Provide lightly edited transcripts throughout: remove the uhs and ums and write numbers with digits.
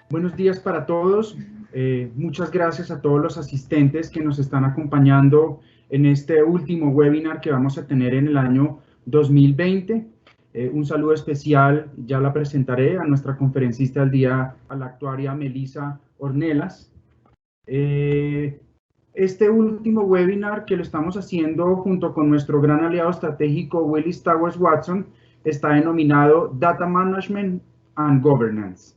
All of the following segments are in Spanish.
Buenos días para todos. Muchas gracias a todos los asistentes que nos están acompañando en este último webinar que vamos a tener en el año 2020. Un saludo especial, ya la presentaré, a nuestra conferencista del día, a la actuaria Melissa Ornelas. Este último webinar que lo estamos haciendo junto con nuestro gran aliado estratégico Willis Towers Watson está denominado Data Management and Governance.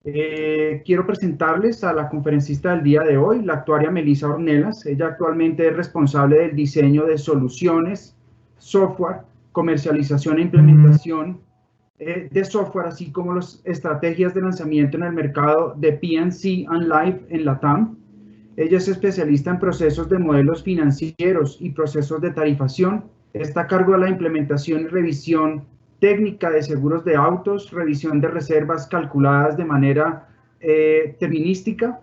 Quiero presentarles a la conferencista del día de hoy, la actuaria Melissa Ornelas. Ella actualmente es responsable del diseño de soluciones, software, comercialización e implementación de software, así como las estrategias de lanzamiento en el mercado de P&C and Life en LATAM. Ella es especialista en procesos de modelos financieros y procesos de tarifación. Está a cargo de la implementación y revisión técnica de seguros de autos, revisión de reservas calculadas de manera terminística,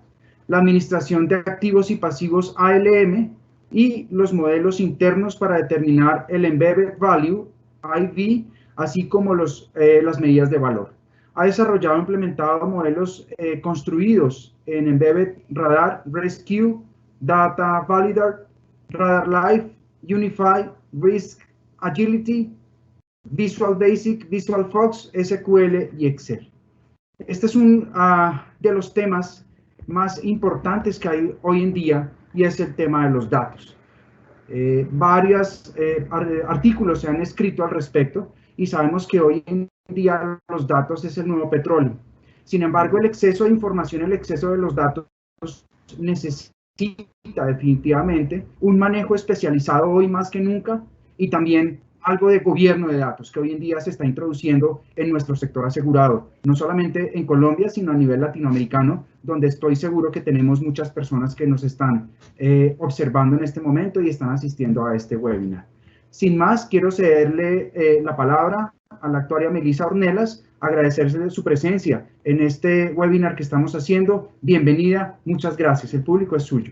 la administración de activos y pasivos ALM y los modelos internos para determinar el Embedded Value, IV, así como las medidas de valor. Ha desarrollado e implementado modelos construidos en Embedded Radar, Rescue, Data Validator, Radar Life, Unify, Risk, Agility, Visual Basic, Visual Fox, SQL y Excel. Este es uno de los temas más importantes que hay hoy en día y es el tema de los datos. Varios artículos se han escrito al respecto y sabemos que hoy en día los datos es el nuevo petróleo. Sin embargo, el exceso de información, el exceso de los datos necesita definitivamente un manejo especializado hoy más que nunca y también algo de gobierno de datos que hoy en día se está introduciendo en nuestro sector asegurador, no solamente en Colombia, sino a nivel latinoamericano, donde estoy seguro que tenemos muchas personas que nos están observando en este momento y están asistiendo a este webinar. Sin más, quiero cederle la palabra a la actuaria Melissa Ornelas, agradecerle su presencia en este webinar que estamos haciendo. Bienvenida, muchas gracias. El público es suyo.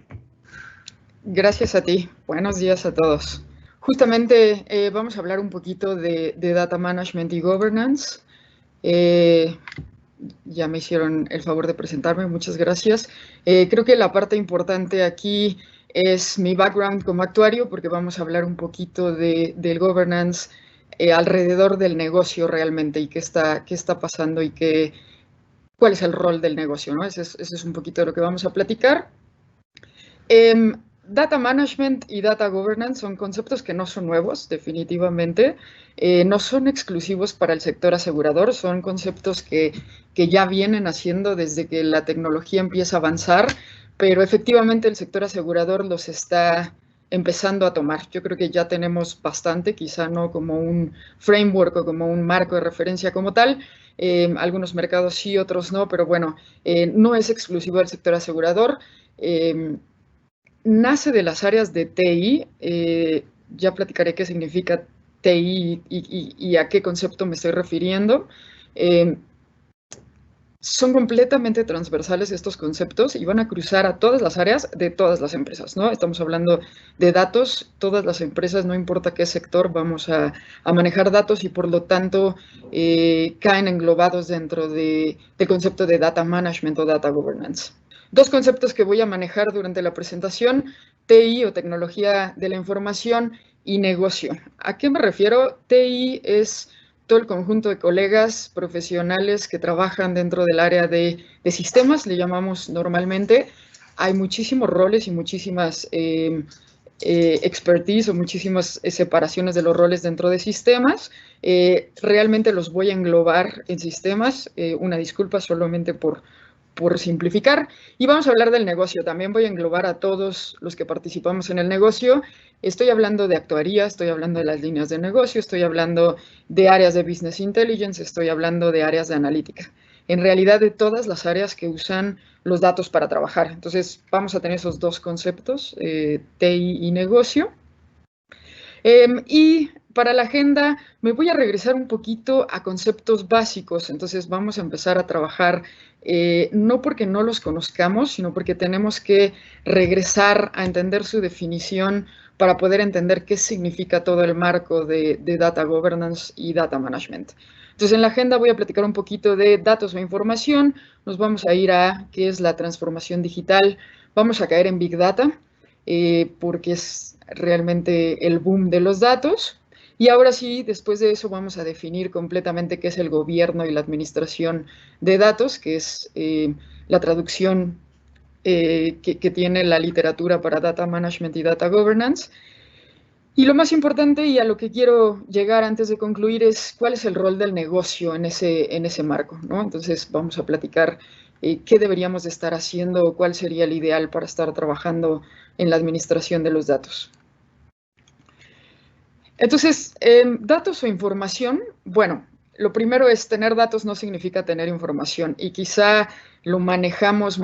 Gracias a ti. Buenos días a todos. Justamente vamos a hablar un poquito de Data Management y Governance. Ya me hicieron el favor de presentarme, muchas gracias. Creo que la parte importante aquí es mi background como actuario, porque vamos a hablar un poquito del governance alrededor del negocio realmente y qué está pasando y cuál es el rol del negocio, ¿no? Ese es un poquito de lo que vamos a platicar. Data Management y Data Governance son conceptos que no son nuevos, definitivamente. No son exclusivos para el sector asegurador, son conceptos que ya vienen haciendo desde que la tecnología empieza a avanzar, pero efectivamente el sector asegurador los está empezando a tomar. Yo creo que ya tenemos bastante, quizá no como un framework o como un marco de referencia como tal. Algunos mercados sí, otros no, pero bueno, no es exclusivo del sector asegurador. Nace de las áreas de TI, ya platicaré qué significa TI y a qué concepto me estoy refiriendo. Son completamente transversales estos conceptos y van a cruzar a todas las áreas de todas las empresas, ¿no? Estamos hablando de datos, todas las empresas, no importa qué sector, vamos a manejar datos y por lo tanto caen englobados dentro del concepto de Data Management o Data Governance. Dos conceptos que voy a manejar durante la presentación, TI o Tecnología de la Información y negocio. ¿A qué me refiero? TI es todo el conjunto de colegas profesionales que trabajan dentro del área de sistemas, le llamamos normalmente. Hay muchísimos roles y muchísimas expertise o muchísimas separaciones de los roles dentro de sistemas. Realmente los voy a englobar en sistemas. Una disculpa solamente por simplificar, y vamos a hablar del negocio. También voy a englobar a todos los que participamos en el negocio. Estoy hablando de actuaría, estoy hablando de las líneas de negocio, estoy hablando de áreas de Business Intelligence, estoy hablando de áreas de analítica. En realidad, de todas las áreas que usan los datos para trabajar. Entonces, vamos a tener esos dos conceptos, TI y negocio. Y para la agenda me voy a regresar un poquito a conceptos básicos, entonces vamos a empezar a trabajar no porque no los conozcamos, sino porque tenemos que regresar a entender su definición para poder entender qué significa todo el marco de Data Governance y Data Management. Entonces, en la agenda voy a platicar un poquito de datos o información, nos vamos a ir a qué es la transformación digital, vamos a caer en Big Data, porque es realmente el boom de los datos. Y ahora sí, después de eso vamos a definir completamente qué es el gobierno y la administración de datos, que es la traducción que tiene la literatura para Data Management y Data Governance. Y lo más importante y a lo que quiero llegar antes de concluir es cuál es el rol del negocio en ese marco, ¿no? Entonces vamos a platicar qué deberíamos de estar haciendo o cuál sería el ideal para estar trabajando en la administración de los datos. Entonces, datos o información, bueno, lo primero es tener datos no significa tener información y quizá lo manejamos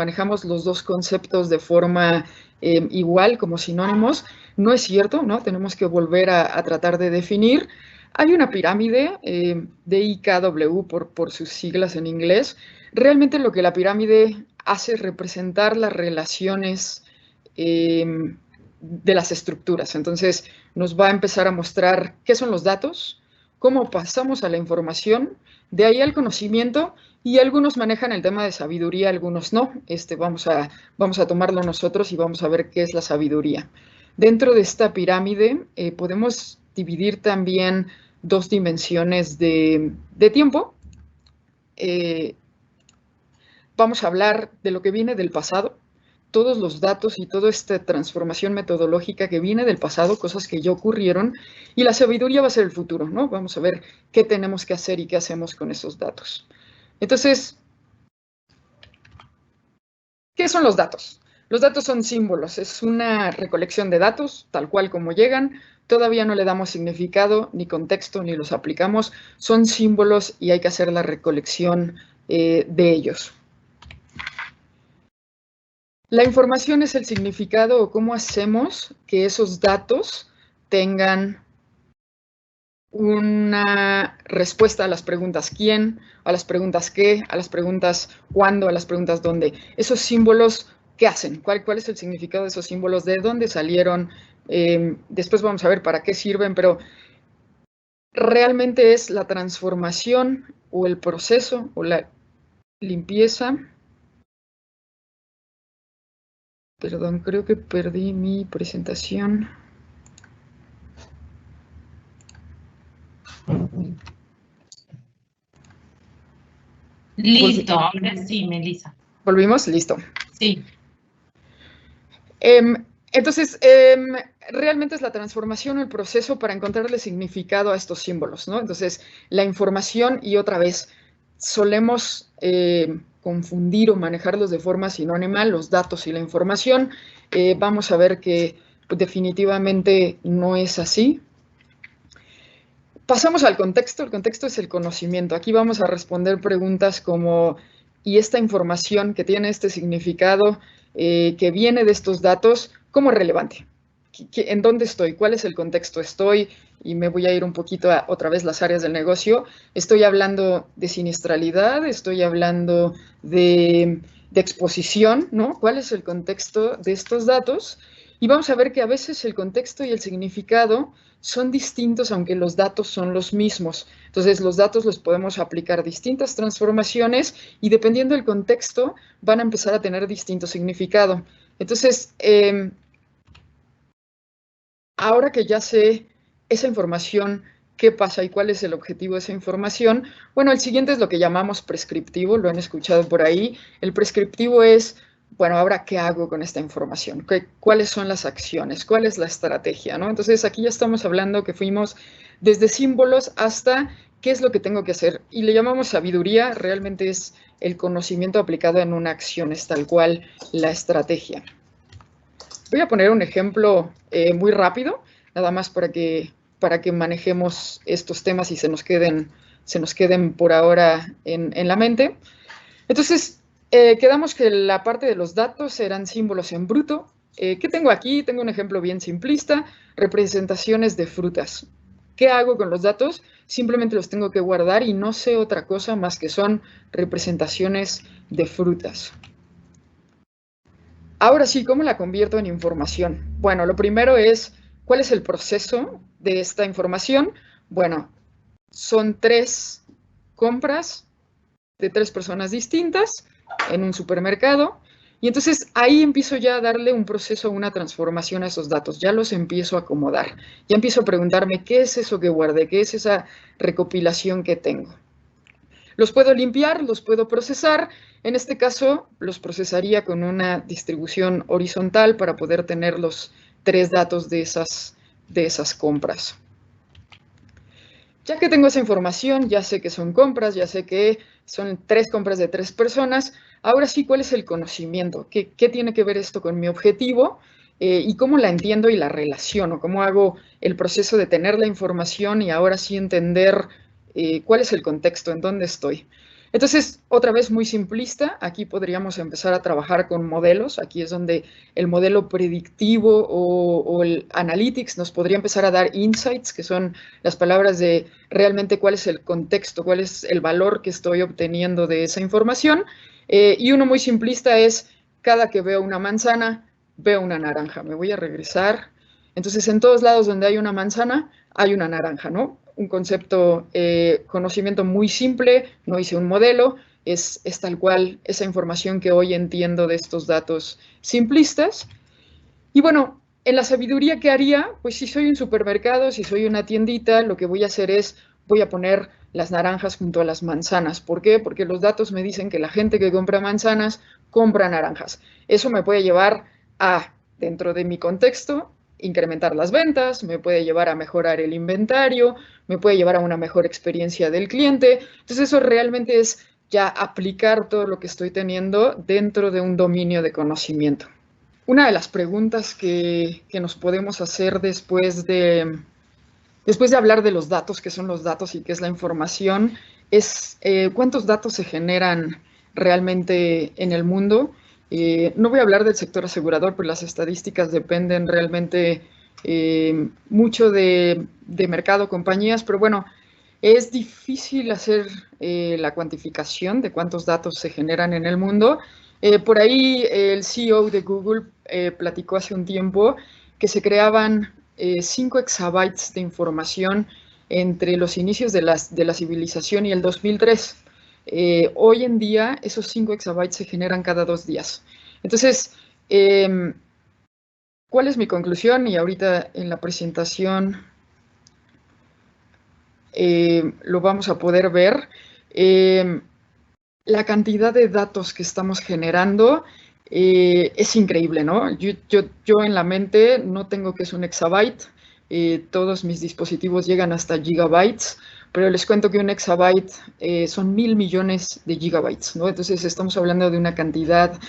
los dos conceptos de forma igual, como sinónimos. No es cierto, ¿no? Tenemos que volver a tratar de definir. Hay una pirámide de IKW por sus siglas en inglés. Realmente lo que la pirámide hace es representar las relaciones de las estructuras. Entonces, nos va a empezar a mostrar qué son los datos, cómo pasamos a la información, de ahí al conocimiento, y algunos manejan el tema de sabiduría, algunos no. Vamos a tomarlo nosotros y vamos a ver qué es la sabiduría. Dentro de esta pirámide podemos dividir también dos dimensiones de tiempo. Vamos a hablar de lo que viene del pasado, todos los datos y toda esta transformación metodológica que viene del pasado, cosas que ya ocurrieron, y la sabiduría va a ser el futuro, ¿no? Vamos a ver qué tenemos que hacer y qué hacemos con esos datos. Entonces, ¿qué son los datos? Los datos son símbolos, es una recolección de datos, tal cual como llegan, todavía no le damos significado, ni contexto, ni los aplicamos, son símbolos y hay que hacer la recolección de ellos. La información es el significado o cómo hacemos que esos datos tengan una respuesta a las preguntas quién, a las preguntas qué, a las preguntas cuándo, a las preguntas dónde. Esos símbolos, ¿qué hacen? ¿Cuál es el significado de esos símbolos? ¿De dónde salieron? Después vamos a ver para qué sirven, pero realmente es la transformación o el proceso o la limpieza. Perdón, creo que perdí mi presentación. Listo, ahora sí, Melissa. ¿Volvimos? Listo. Sí. Entonces, realmente es la transformación o el proceso para encontrarle significado a estos símbolos, ¿no? Entonces, la información, y otra vez, solemos confundir o manejarlos de forma sinónima, los datos y la información. Vamos a ver que pues, definitivamente no es así. Pasamos al contexto. El contexto es el conocimiento. Aquí vamos a responder preguntas como, ¿y esta información que tiene este significado, que viene de estos datos, cómo es relevante? ¿En dónde estoy? ¿Cuál es el contexto? Y me voy a ir un poquito a otra vez las áreas del negocio. Estoy hablando de siniestralidad, estoy hablando de exposición, ¿no? ¿Cuál es el contexto de estos datos? Y vamos a ver que a veces el contexto y el significado son distintos, aunque los datos son los mismos. Entonces, los datos los podemos aplicar distintas transformaciones y dependiendo del contexto van a empezar a tener distinto significado. Entonces, ahora que ya sé esa información, qué pasa y cuál es el objetivo de esa información, bueno, el siguiente es lo que llamamos prescriptivo, lo han escuchado por ahí. El prescriptivo es, bueno, ahora, ¿qué hago con esta información? ¿Cuáles son las acciones? ¿Cuál es la estrategia? ¿No? Entonces, aquí ya estamos hablando que fuimos desde símbolos hasta qué es lo que tengo que hacer. Y le llamamos sabiduría, realmente es el conocimiento aplicado en una acción, es tal cual la estrategia. Voy a poner un ejemplo muy rápido, nada más para que manejemos estos temas y se nos queden por ahora en la mente. Entonces, quedamos que la parte de los datos eran símbolos en bruto. ¿Qué tengo aquí? Tengo un ejemplo bien simplista, representaciones de frutas. ¿Qué hago con los datos? Simplemente los tengo que guardar y no sé otra cosa más que son representaciones de frutas. Ahora sí, ¿cómo la convierto en información? Bueno, lo primero es, ¿cuál es el proceso de esta información? Bueno, son 3 compras de 3 personas distintas en un supermercado. Y entonces ahí empiezo ya a darle un proceso, una transformación a esos datos. Ya los empiezo a acomodar. Ya empiezo a preguntarme qué es eso que guardé, qué es esa recopilación que tengo. Los puedo limpiar, los puedo procesar. En este caso, los procesaría con una distribución horizontal para poder tener los 3 datos de esas compras. Ya que tengo esa información, ya sé que son compras, ya sé que son 3 compras de 3 personas, ahora sí, ¿cuál es el conocimiento? ¿Qué tiene que ver esto con mi objetivo? Y cómo la entiendo y la relaciono, cómo hago el proceso de tener la información y ahora sí entender cuál es el contexto, en dónde estoy. Entonces, otra vez muy simplista, aquí podríamos empezar a trabajar con modelos, aquí es donde el modelo predictivo o el analytics nos podría empezar a dar insights, que son las palabras de realmente cuál es el contexto, cuál es el valor que estoy obteniendo de esa información. Y uno muy simplista es, cada que veo una manzana, veo una naranja, me voy a regresar. Entonces, en todos lados donde hay una manzana, hay una naranja, ¿no? Un concepto, conocimiento muy simple, no hice un modelo, es tal cual esa información que hoy entiendo de estos datos simplistas. Y bueno, en la sabiduría que haría, pues si soy un supermercado, si soy una tiendita, lo que voy a hacer es, voy a poner las naranjas junto a las manzanas. ¿Por qué? Porque los datos me dicen que la gente que compra manzanas compra naranjas. Eso me puede llevar a, dentro de mi contexto, incrementar las ventas, me puede llevar a mejorar el inventario, me puede llevar a una mejor experiencia del cliente. Entonces eso realmente es ya aplicar todo lo que estoy teniendo dentro de un dominio de conocimiento. Una de las preguntas que nos podemos hacer después de hablar de los datos, qué son los datos y qué es la información, es cuántos datos se generan realmente en el mundo. No voy a hablar del sector asegurador, pero las estadísticas dependen realmente mucho de mercado, compañías, pero bueno, es difícil hacer la cuantificación de cuántos datos se generan en el mundo. Por ahí el CEO de Google platicó hace un tiempo que se creaban 5 exabytes de información entre los inicios de la civilización y el 2003. Hoy en día esos 5 exabytes se generan cada 2 días. Entonces, ¿cuál es mi conclusión? Y ahorita en la presentación lo vamos a poder ver. La cantidad de datos que estamos generando es increíble, ¿no? Yo en la mente no tengo que es un exabyte, todos mis dispositivos llegan hasta gigabytes, pero les cuento que un exabyte son 1000 millones de gigabytes, ¿no? Entonces estamos hablando de una cantidad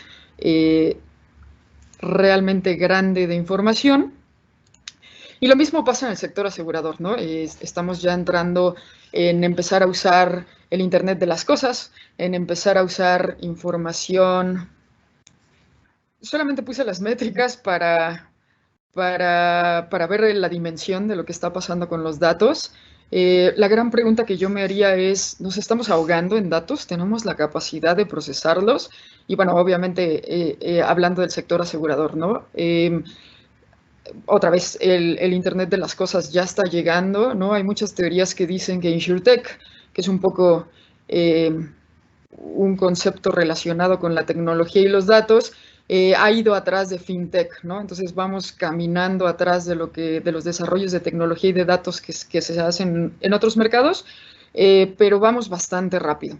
realmente grande de información. Y lo mismo pasa en el sector asegurador, ¿no? Estamos ya entrando en empezar a usar el Internet de las cosas, en empezar a usar información. Solamente puse las métricas para ver la dimensión de lo que está pasando con los datos. La gran pregunta que yo me haría es, ¿nos estamos ahogando en datos? ¿Tenemos la capacidad de procesarlos? Y bueno, obviamente hablando del sector asegurador, ¿no? Otra vez, el Internet de las cosas ya está llegando, ¿no? Hay muchas teorías que dicen que InsurTech, que es un poco un concepto relacionado con la tecnología y los datos, ha ido atrás de FinTech, ¿no? Entonces vamos caminando atrás de los desarrollos de tecnología y de datos que se hacen en otros mercados, pero vamos bastante rápido.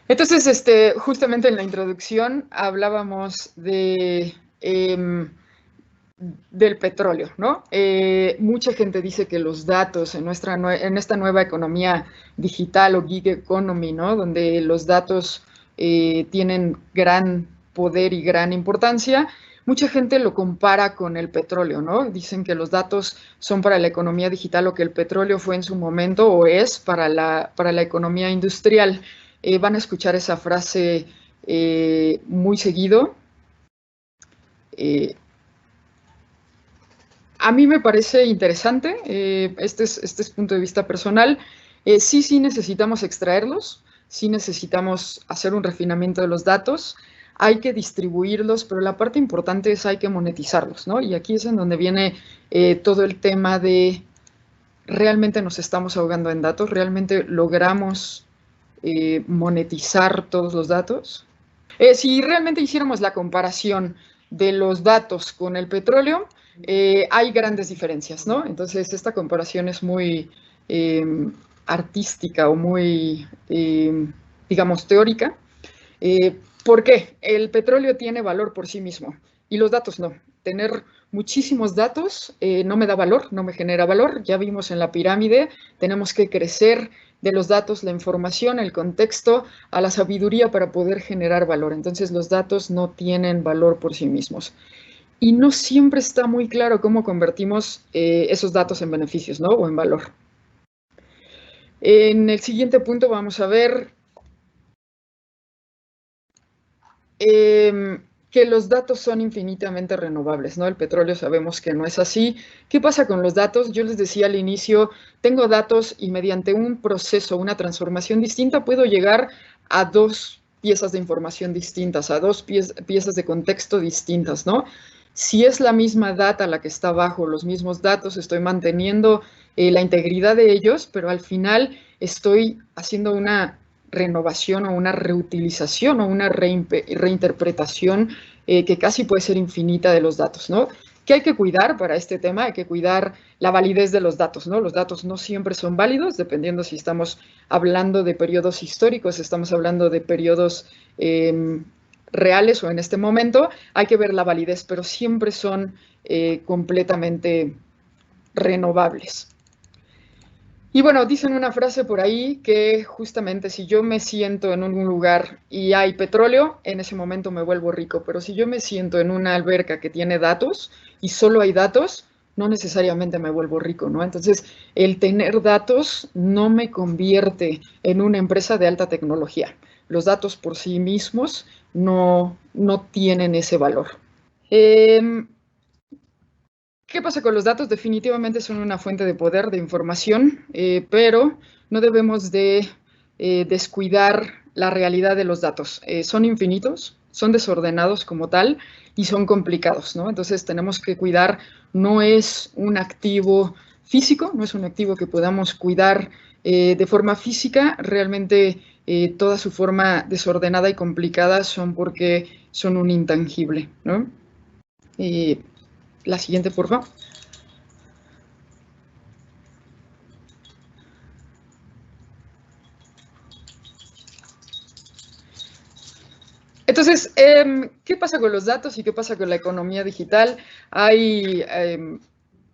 Entonces, justamente en la introducción hablábamos del petróleo, ¿no? Mucha gente dice que los datos en esta nueva economía digital o gig economy, ¿no? Donde los datos tienen gran poder y gran importancia, mucha gente lo compara con el petróleo, ¿no? Dicen que los datos son para la economía digital lo que el petróleo fue en su momento o es para la economía industrial. Van a escuchar esa frase muy seguido. A mí me parece interesante, este es punto de vista personal. Sí necesitamos extraerlos, sí necesitamos hacer un refinamiento de los datos, hay que distribuirlos, pero la parte importante es hay que monetizarlos, ¿no? Y aquí es en donde viene todo el tema de realmente nos estamos ahogando en datos, realmente logramos monetizar todos los datos. Si realmente hiciéramos la comparación de los datos con el petróleo, hay grandes diferencias, ¿no? Entonces, esta comparación es muy artística o muy, digamos, teórica. ¿Por qué? El petróleo tiene valor por sí mismo y los datos no. Tener muchísimos datos no me da valor, no me genera valor. Ya vimos en la pirámide, tenemos que crecer de los datos, la información, el contexto, a la sabiduría para poder generar valor. Entonces los datos no tienen valor por sí mismos. Y no siempre está muy claro cómo convertimos esos datos en beneficios, ¿no? O en valor. En el siguiente punto vamos a ver que los datos son infinitamente renovables, ¿no? El petróleo sabemos que no es así. ¿Qué pasa con los datos? Yo les decía al inicio, tengo datos y mediante un proceso, una transformación distinta, puedo llegar a dos piezas de información distintas, a dos piezas de contexto distintas, ¿no? Si es la misma data la que está abajo, los mismos datos, estoy manteniendo la integridad de ellos, pero al final estoy haciendo una renovación o una reutilización o una reinterpretación que casi puede ser infinita de los datos, ¿no? ¿Qué hay que cuidar para este tema? Hay que cuidar la validez de los datos, ¿no? Los datos no siempre son válidos, dependiendo si estamos hablando de periodos históricos, estamos hablando de periodos reales o en este momento, hay que ver la validez, pero siempre son completamente renovables. Y bueno, dicen una frase por ahí que justamente si yo me siento en un lugar y hay petróleo, en ese momento me vuelvo rico, pero si yo me siento en una alberca que tiene datos y solo hay datos, no necesariamente me vuelvo rico, ¿no? Entonces, el tener datos no me convierte en una empresa de alta tecnología. Los datos por sí mismos no tienen ese valor. ¿Qué pasa con los datos? Definitivamente son una fuente de poder, de información, pero no debemos de descuidar la realidad de los datos. Son infinitos, son desordenados como tal y son complicados, ¿no? Entonces tenemos que cuidar, no es un activo físico, no es un activo que podamos cuidar de forma física, realmente toda su forma desordenada y complicada son porque son un intangible, ¿no? La siguiente, por favor. Entonces, ¿qué pasa con los datos y qué pasa con la economía digital? Hay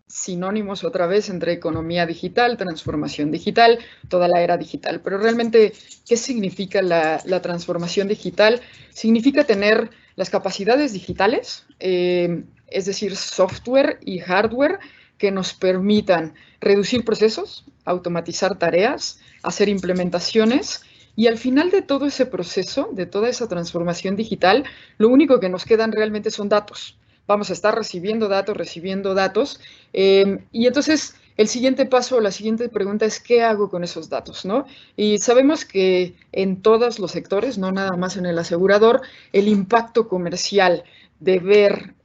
sinónimos otra vez entre economía digital, transformación digital, toda la era digital. Pero realmente, ¿qué significa la transformación digital? Significa tener las capacidades digitales, es decir, software y hardware que nos permitan reducir procesos, automatizar tareas, hacer implementaciones. Y al final de todo ese proceso, de toda esa transformación digital, lo único que nos quedan realmente son datos. Vamos a estar recibiendo datos. Y entonces el siguiente paso, la siguiente pregunta es ¿qué hago con esos datos? ¿No? Y sabemos que en todos los sectores, no nada más en el asegurador, el impacto comercial de ver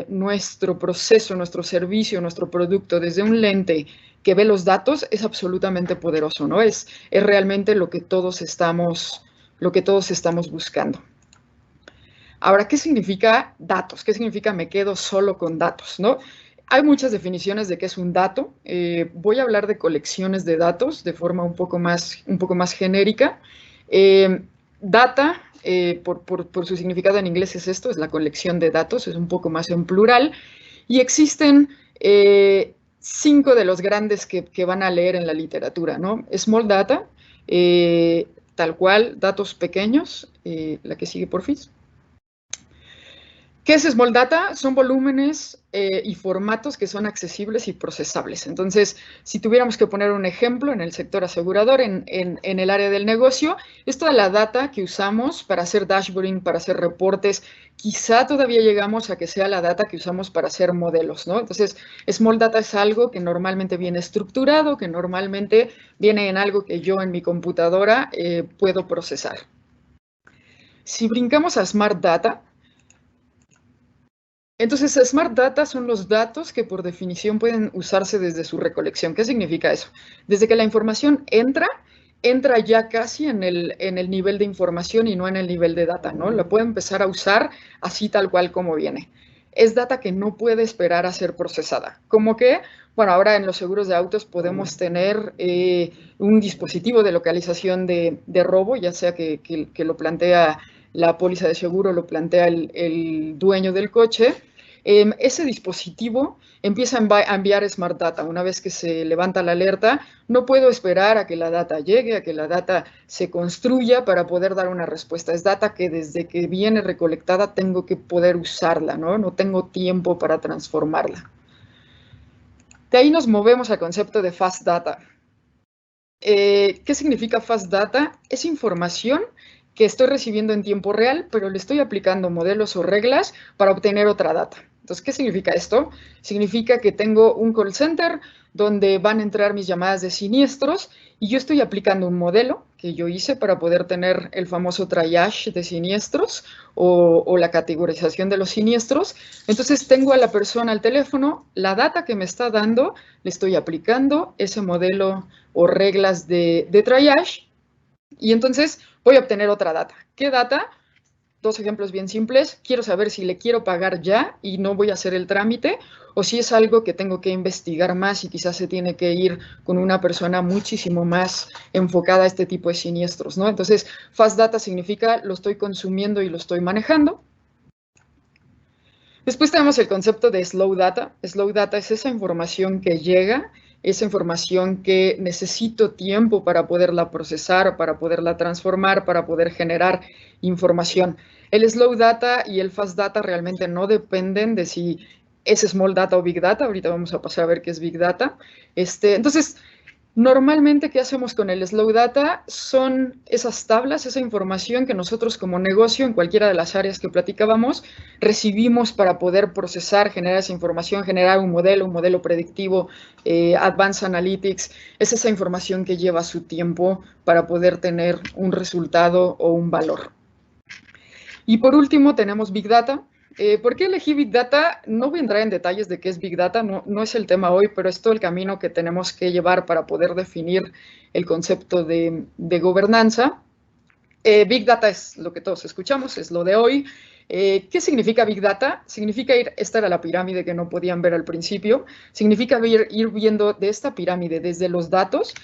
nuestro proceso, nuestro servicio, nuestro producto desde un lente que ve los datos es absolutamente poderoso, ¿no? Es realmente lo que todos estamos buscando. Ahora, ¿qué significa datos? ¿Qué significa me quedo solo con datos, no? Hay muchas definiciones de qué es un dato. Voy a hablar de colecciones de datos de forma un poco más genérica. Data, por su significado en inglés es esto, es la colección de datos, es un poco más en plural. Y existen 5 de los grandes que van a leer en la literatura, ¿no? Small data, tal cual, datos pequeños, la que sigue por fin. ¿Qué es Small Data? Son volúmenes y formatos que son accesibles y procesables. Entonces, si tuviéramos que poner un ejemplo en el sector asegurador, en el área del negocio, es toda la data que usamos para hacer dashboarding, para hacer reportes. Quizá todavía llegamos a que sea la data que usamos para hacer modelos, ¿no? Entonces, Small Data es algo que normalmente viene estructurado, que normalmente viene en algo que yo en mi computadora puedo procesar. Si brincamos a Smart Data, entonces, Smart Data son los datos que por definición pueden usarse desde su recolección. ¿Qué significa eso? Desde que la información entra ya casi en el nivel de información y no en el nivel de data, ¿no? La puede empezar a usar así tal cual como viene. Es data que no puede esperar a ser procesada. Como que, bueno, ahora en los seguros de autos podemos tener un dispositivo de localización de robo, ya sea que lo plantea la póliza de seguro, lo plantea el dueño del coche. Ese dispositivo empieza a enviar Smart Data. Una vez que se levanta la alerta, no puedo esperar a que la data llegue, a que la data se construya para poder dar una respuesta. Es data que desde que viene recolectada tengo que poder usarla, ¿no? No tengo tiempo para transformarla. De ahí nos movemos al concepto de Fast Data. ¿Qué significa Fast Data? Es información que estoy recibiendo en tiempo real, pero le estoy aplicando modelos o reglas para obtener otra data. Entonces, ¿qué significa esto? Significa que tengo un call center donde van a entrar mis llamadas de siniestros y yo estoy aplicando un modelo que yo hice para poder tener el famoso triage de siniestros o la categorización de los siniestros. Entonces, tengo a la persona al teléfono, la data que me está dando, le estoy aplicando ese modelo o reglas de triage y entonces voy a obtener otra data. ¿Qué data? Dos ejemplos bien simples. Quiero saber si le quiero pagar ya y no voy a hacer el trámite, o si es algo que tengo que investigar más y quizás se tiene que ir con una persona muchísimo más enfocada a este tipo de siniestros, ¿no? Entonces, Fast Data significa lo estoy consumiendo y lo estoy manejando. Después tenemos el concepto de Slow Data. Slow Data es esa información que llega, esa información que necesito tiempo para poderla procesar, para poderla transformar, para poder generar información. El Slow Data y el Fast Data realmente no dependen de si es Small Data o Big Data. Ahorita vamos a pasar a ver qué es Big Data. Entonces, normalmente, ¿qué hacemos con el Slow Data? Son esas tablas, esa información que nosotros como negocio, en cualquiera de las áreas que platicábamos, recibimos para poder procesar, generar esa información, generar un modelo predictivo, Advanced Analytics. Es esa información que lleva su tiempo para poder tener un resultado o un valor. Y por último, tenemos Big Data. ¿Por qué elegí Big Data? No voy a entrar en detalles de qué es Big Data, no es el tema hoy, pero es todo el camino que tenemos que llevar para poder definir el concepto de gobernanza. Big Data es lo que todos escuchamos, es lo de hoy. ¿Qué significa Big Data? Significa esta era la pirámide que no podían ver al principio, significa ir viendo de esta pirámide desde los datos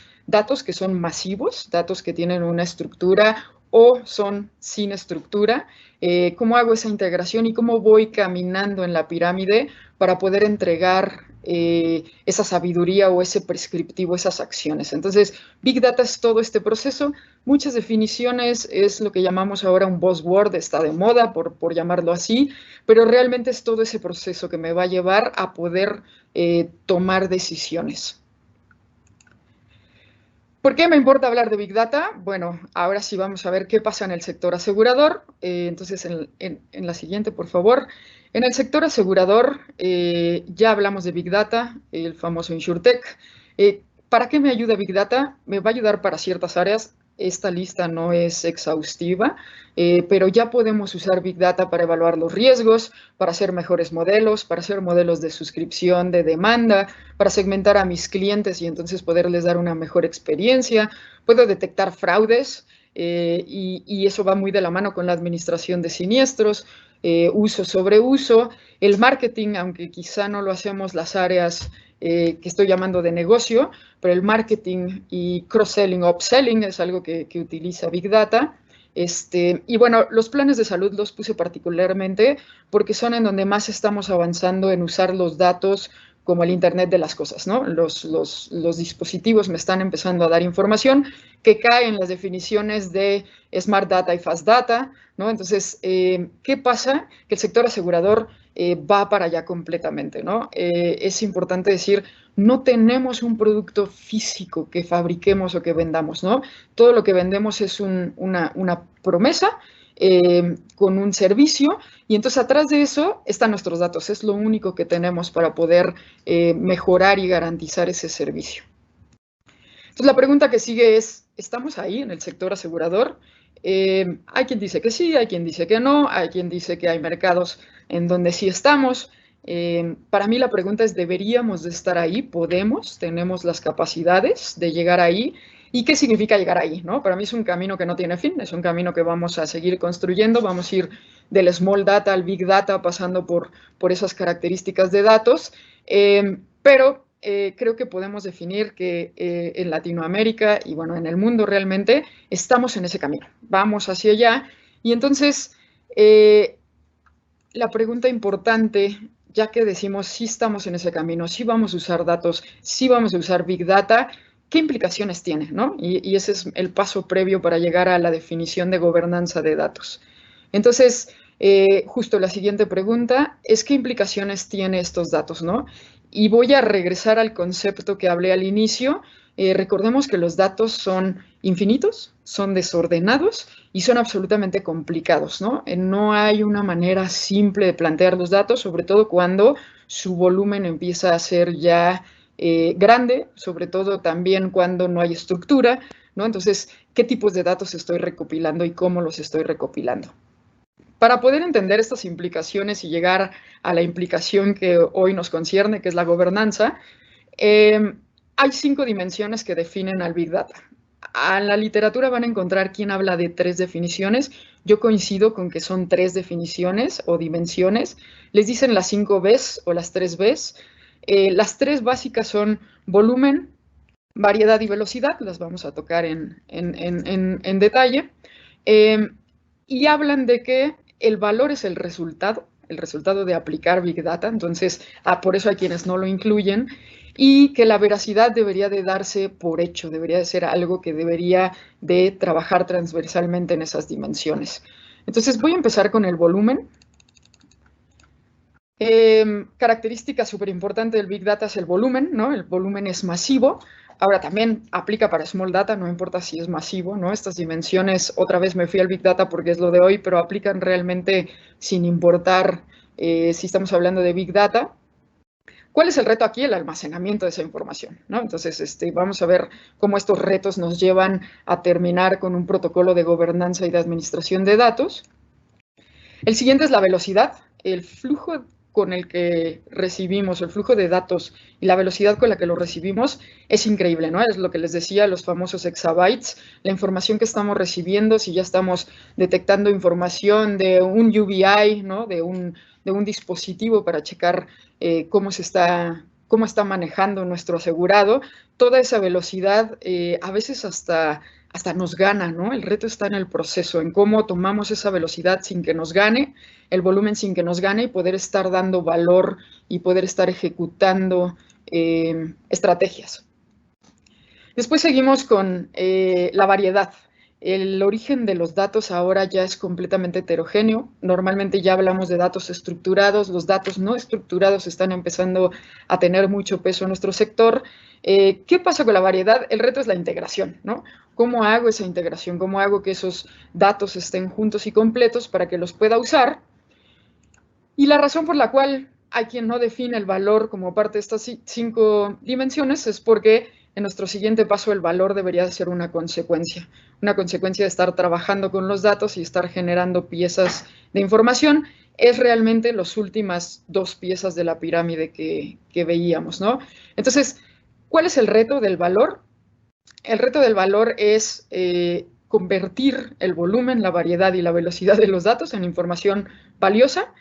que son masivos, datos que tienen una estructura o son sin estructura, cómo hago esa integración y cómo voy caminando en la pirámide para poder entregar esa sabiduría o ese prescriptivo, esas acciones. Entonces, Big Data es todo este proceso. Muchas definiciones, es lo que llamamos ahora un buzzword, está de moda por llamarlo así, pero realmente es todo ese proceso que me va a llevar a poder tomar decisiones. ¿Por qué me importa hablar de Big Data? Bueno, ahora sí vamos a ver qué pasa en el sector asegurador. Entonces, en la siguiente, por favor. En el sector asegurador, ya hablamos de Big Data, el famoso InsurTech. ¿Para qué me ayuda Big Data? Me va a ayudar para ciertas áreas. Esta lista no es exhaustiva, pero ya podemos usar Big Data para evaluar los riesgos, para hacer mejores modelos, para hacer modelos de suscripción, de demanda, para segmentar a mis clientes y entonces poderles dar una mejor experiencia. Puedo detectar fraudes y eso va muy de la mano con la administración de siniestros, uso sobre uso. El marketing, aunque quizá no lo hacemos las áreas que estoy llamando de negocio, pero el marketing y cross-selling, upselling es algo que utiliza Big Data. Y bueno, los planes de salud los puse particularmente porque son en donde más estamos avanzando en usar los datos como el Internet de las cosas, ¿no? Los dispositivos me están empezando a dar información que cae en las definiciones de Smart Data y Fast Data. ¿no? Entonces, ¿qué pasa? Que el sector asegurador va para allá completamente, ¿no? Es importante decir, no tenemos un producto físico que fabriquemos o que vendamos, ¿no? Todo lo que vendemos es una promesa con un servicio, y entonces atrás de eso están nuestros datos. Es lo único que tenemos para poder mejorar y garantizar ese servicio. Entonces la pregunta que sigue es, ¿estamos ahí en el sector asegurador? Hay quien dice que sí, hay quien dice que no, hay quien dice que hay mercados en donde sí estamos. Para mí la pregunta es, ¿deberíamos de estar ahí? ¿Podemos? ¿Tenemos las capacidades de llegar ahí? ¿Y qué significa llegar ahí? ¿No? Para mí es un camino que no tiene fin, es un camino que vamos a seguir construyendo, vamos a ir del small data al big data, pasando por esas características de datos, pero creo que podemos definir que en Latinoamérica y bueno, en el mundo realmente estamos en ese camino, vamos hacia allá. Y entonces, la pregunta importante, ya que decimos sí estamos en ese camino, sí vamos a usar datos, sí vamos a usar Big Data, ¿qué implicaciones tiene, ¿no? Y ese es el paso previo para llegar a la definición de gobernanza de datos. Entonces, justo la siguiente pregunta es ¿qué implicaciones tiene estos datos, ¿no? Y voy a regresar al concepto que hablé al inicio. Recordemos que los datos son infinitos, son desordenados y son absolutamente complicados, ¿no? No hay una manera simple de plantear los datos, sobre todo cuando su volumen empieza a ser ya grande, sobre todo también cuando no hay estructura, ¿no? Entonces, ¿qué tipos de datos estoy recopilando y cómo los estoy recopilando? Para poder entender estas implicaciones y llegar a la implicación que hoy nos concierne, que es la gobernanza, hay 5 dimensiones que definen al Big Data. A la literatura van a encontrar quien habla de 3 definiciones. Yo coincido con que son 3 definiciones o dimensiones. Les dicen las 5 Bs o las 3 Bs. Las 3 básicas son volumen, variedad y velocidad. Las vamos a tocar en detalle. Y hablan de que el valor es el resultado de aplicar Big Data, entonces por eso hay quienes no lo incluyen, y que la veracidad debería de darse por hecho, debería de ser algo que debería de trabajar transversalmente en esas dimensiones. Entonces voy a empezar con el volumen. Característica súper importante del Big Data es el volumen, ¿no? El volumen es masivo. Ahora también aplica para Small Data, no importa si es masivo, ¿no? Estas dimensiones, otra vez me fui al Big Data porque es lo de hoy, pero aplican realmente sin importar si estamos hablando de Big Data. ¿Cuál es el reto aquí? El almacenamiento de esa información, ¿no? Entonces, vamos a ver cómo estos retos nos llevan a terminar con un protocolo de gobernanza y de administración de datos. El siguiente es la velocidad, el flujo con el que recibimos, el flujo de datos y la velocidad con la que lo recibimos es increíble, ¿no? Es lo que les decía, los famosos exabytes, la información que estamos recibiendo, si ya estamos detectando información de un UBI, ¿no? De un dispositivo para checar cómo está manejando nuestro asegurado, toda esa velocidad a veces hasta nos gana, ¿no? El reto está en el proceso, en cómo tomamos esa velocidad sin que nos gane, el volumen sin que nos gane y poder estar dando valor y poder estar ejecutando estrategias. Después seguimos con la variedad. El origen de los datos ahora ya es completamente heterogéneo. Normalmente ya hablamos de datos estructurados. Los datos no estructurados están empezando a tener mucho peso en nuestro sector. ¿Qué pasa con la variedad? El reto es la integración, ¿no? ¿Cómo hago esa integración? ¿Cómo hago que esos datos estén juntos y completos para que los pueda usar? Y la razón por la cual hay quien no define el valor como parte de estas 5 dimensiones es porque en nuestro siguiente paso el valor debería ser una consecuencia de estar trabajando con los datos y estar generando piezas de información. Es realmente las últimas 2 piezas de la pirámide que veíamos, ¿no? Entonces, ¿cuál es el reto del valor? El reto del valor es convertir el volumen, la variedad y la velocidad de los datos en información valiosa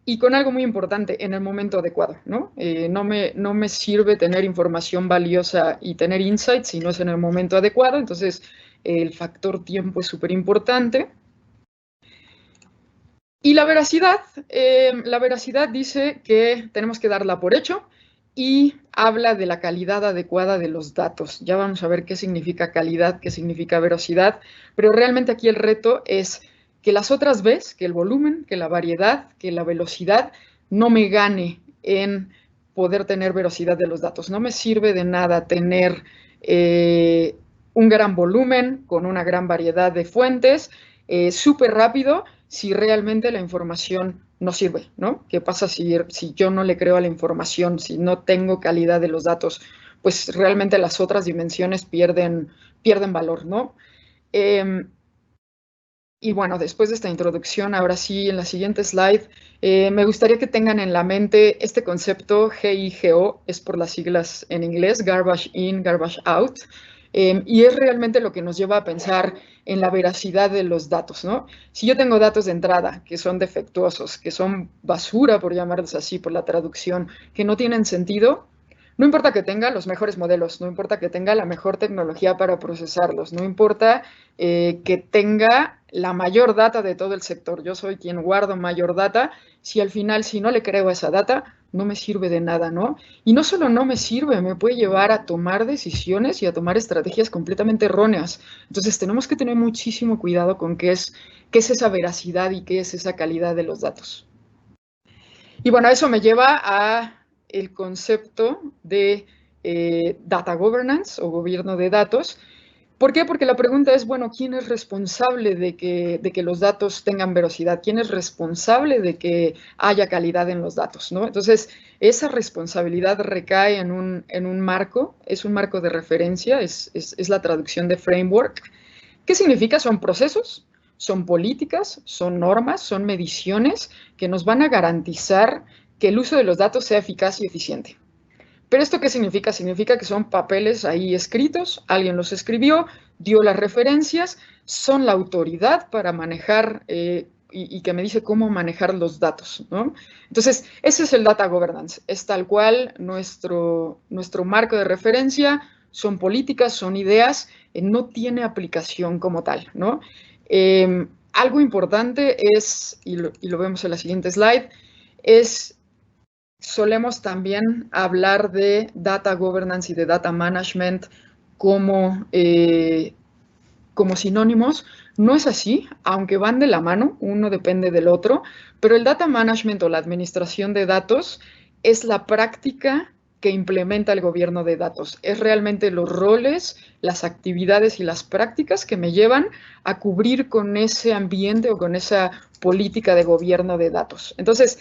y con algo muy importante, en el momento adecuado, ¿no? No me sirve tener información valiosa y tener insights si no es en el momento adecuado, entonces el factor tiempo es súper importante. Y la veracidad dice que tenemos que darla por hecho y habla de la calidad adecuada de los datos. Ya vamos a ver qué significa calidad, qué significa veracidad, pero realmente aquí el reto es que las otras veces, que el volumen, que la variedad, que la velocidad no me gane en poder tener veracidad de los datos. No me sirve de nada tener un gran volumen con una gran variedad de fuentes, súper rápido, si realmente la información no sirve, ¿no? ¿Qué pasa si yo no le creo a la información, si no tengo calidad de los datos? Pues realmente las otras dimensiones pierden valor, ¿no? Y bueno, después de esta introducción, ahora sí, en la siguiente slide, me gustaría que tengan en la mente este concepto GIGO, es por las siglas en inglés, Garbage In, Garbage Out, y es realmente lo que nos lleva a pensar en la veracidad de los datos, ¿no? Si yo tengo datos de entrada que son defectuosos, que son basura, por llamarlos así, por la traducción, que no tienen sentido, no importa que tenga los mejores modelos, no importa que tenga la mejor tecnología para procesarlos, no importa que tenga la mayor data de todo el sector. Yo soy quien guardo mayor data. Si al final, si no le creo a esa data, no me sirve de nada, ¿no? Y no solo no me sirve, me puede llevar a tomar decisiones y a tomar estrategias completamente erróneas. Entonces tenemos que tener muchísimo cuidado con qué es esa veracidad y qué es esa calidad de los datos. Y bueno, eso me lleva a el concepto de data governance o gobierno de datos. ¿Por qué? Porque la pregunta es, bueno, ¿quién es responsable de que los datos tengan veracidad? ¿Quién es responsable de que haya calidad en los datos, ¿no? Entonces, esa responsabilidad recae en un marco, es un marco de referencia, es la traducción de framework. ¿Qué significa? Son procesos, son políticas, son normas, son mediciones que nos van a garantizar que el uso de los datos sea eficaz y eficiente. ¿Pero esto qué significa? Significa que son papeles ahí escritos, alguien los escribió, dio las referencias, son la autoridad para manejar y que me dice cómo manejar los datos, ¿no? Entonces, ese es el data governance, es tal cual nuestro marco de referencia, son políticas, son ideas, no tiene aplicación como tal, ¿no? Algo importante es, y lo vemos en la siguiente slide, es solemos también hablar de data governance y de data management como sinónimos. No es así, aunque van de la mano, uno depende del otro, pero el data management o la administración de datos es la práctica que implementa el gobierno de datos. Es realmente los roles, las actividades y las prácticas que me llevan a cubrir con ese ambiente o con esa política de gobierno de datos. Entonces,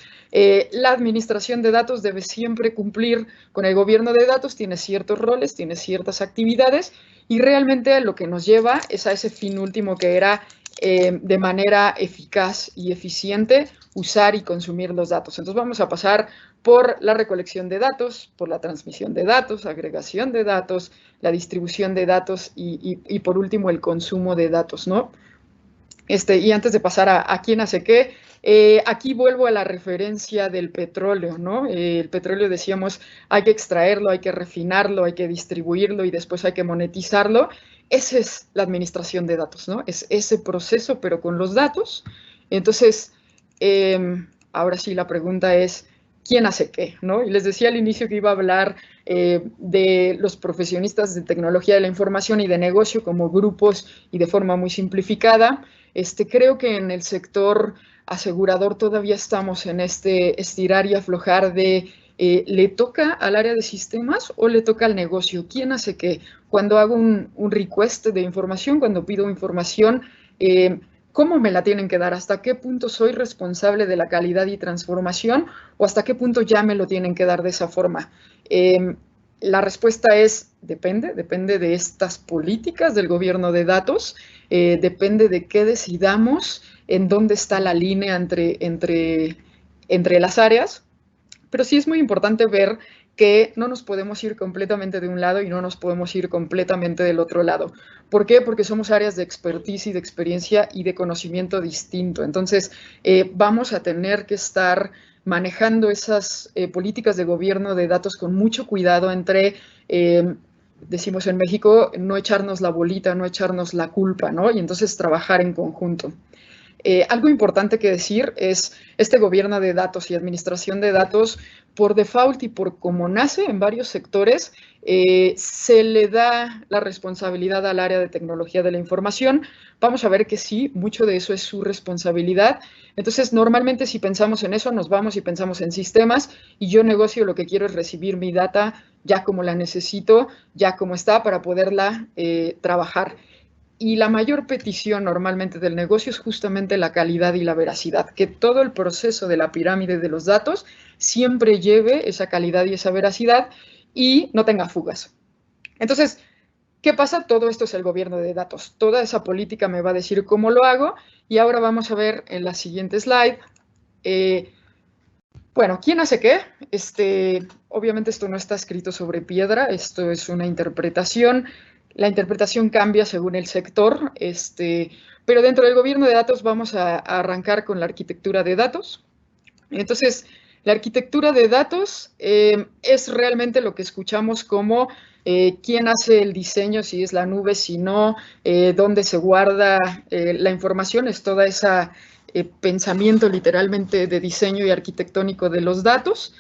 la administración de datos debe siempre cumplir con el gobierno de datos, tiene ciertos roles, tiene ciertas actividades y realmente lo que nos lleva es a ese fin último que era de manera eficaz y eficiente usar y consumir los datos. Entonces vamos a pasar por la recolección de datos, por la transmisión de datos, agregación de datos, la distribución de datos y por último el consumo de datos, ¿no? Y antes de pasar a quién hace qué, aquí vuelvo a la referencia del petróleo, ¿no? El petróleo, decíamos, hay que extraerlo, hay que refinarlo, hay que distribuirlo y después hay que monetizarlo. Esa es la administración de datos, ¿no? Es ese proceso, pero con los datos. Entonces, ahora sí la pregunta es, ¿quién hace qué, ¿no? Y les decía al inicio que iba a hablar de los profesionistas de tecnología de la información y de negocio como grupos y de forma muy simplificada. Creo que en el sector asegurador todavía estamos en este estirar y aflojar de ¿le toca al área de sistemas o le toca al negocio? ¿Quién hace qué? Cuando hago un request de información, cuando pido información, ¿cómo me la tienen que dar? ¿Hasta qué punto soy responsable de la calidad y transformación? ¿O hasta qué punto ya me lo tienen que dar de esa forma? La respuesta es depende de estas políticas del gobierno de datos, depende de qué decidamos, en dónde está la línea entre las áreas, pero sí es muy importante ver que no nos podemos ir completamente de un lado y no nos podemos ir completamente del otro lado. ¿Por qué? Porque somos áreas de expertise y de experiencia y de conocimiento distinto. Entonces, vamos a tener que estar manejando esas políticas de gobierno de datos con mucho cuidado entre, decimos en México, no echarnos la bolita, no echarnos la culpa, ¿no? Y entonces trabajar en conjunto. Algo importante que decir es este gobierno de datos y administración de datos, por default y por como nace en varios sectores, se le da la responsabilidad al área de tecnología de la información. Vamos a ver que sí, mucho de eso es su responsabilidad. Entonces, normalmente si pensamos en eso, nos vamos y pensamos en sistemas, y yo negocio lo que quiero es recibir mi data ya como la necesito, ya como está, para poderla trabajar. Y la mayor petición normalmente del negocio es justamente la calidad y la veracidad, que todo el proceso de la pirámide de los datos siempre lleve esa calidad y esa veracidad y no tenga fugas. Entonces, ¿qué pasa? Todo esto es el gobierno de datos. Toda esa política me va a decir cómo lo hago, y ahora vamos a ver en la siguiente slide. Bueno, ¿quién hace qué? Obviamente esto no está escrito sobre piedra, esto es una interpretación. La interpretación cambia según el sector, pero dentro del gobierno de datos vamos a arrancar con la arquitectura de datos. Entonces, la arquitectura de datos es realmente lo que escuchamos como quién hace el diseño, si es la nube, si no, dónde se guarda la información, es toda esa pensamiento literalmente de diseño y arquitectónico de los datos.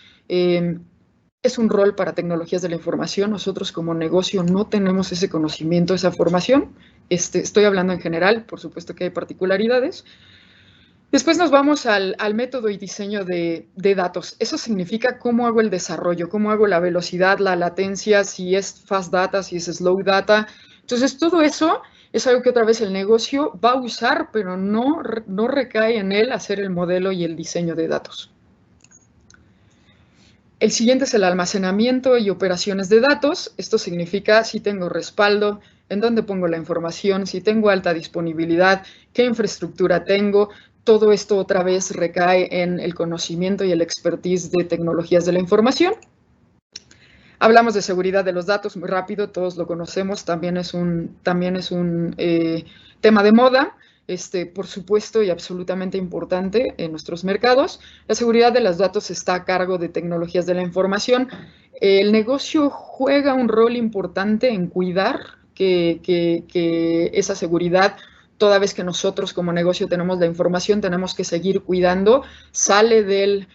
Es un rol para tecnologías de la información. Nosotros como negocio no tenemos ese conocimiento, esa formación. Estoy hablando en general, por supuesto que hay particularidades. Después nos vamos al método y diseño de datos. Eso significa cómo hago el desarrollo, cómo hago la velocidad, la latencia, si es fast data, si es slow data. Entonces, todo eso es algo que otra vez el negocio va a usar, pero no recae en él hacer el modelo y el diseño de datos. El siguiente es el almacenamiento y operaciones de datos. Esto significa si tengo respaldo, en dónde pongo la información, si tengo alta disponibilidad, qué infraestructura tengo. Todo esto otra vez recae en el conocimiento y el expertise de tecnologías de la información. Hablamos de seguridad de los datos muy rápido, todos lo conocemos, también es un tema de moda. Por supuesto y absolutamente importante en nuestros mercados. La seguridad de los datos está a cargo de tecnologías de la información. El negocio juega un rol importante en cuidar que esa seguridad, toda vez que nosotros como negocio tenemos la información, tenemos que seguir cuidando, sale del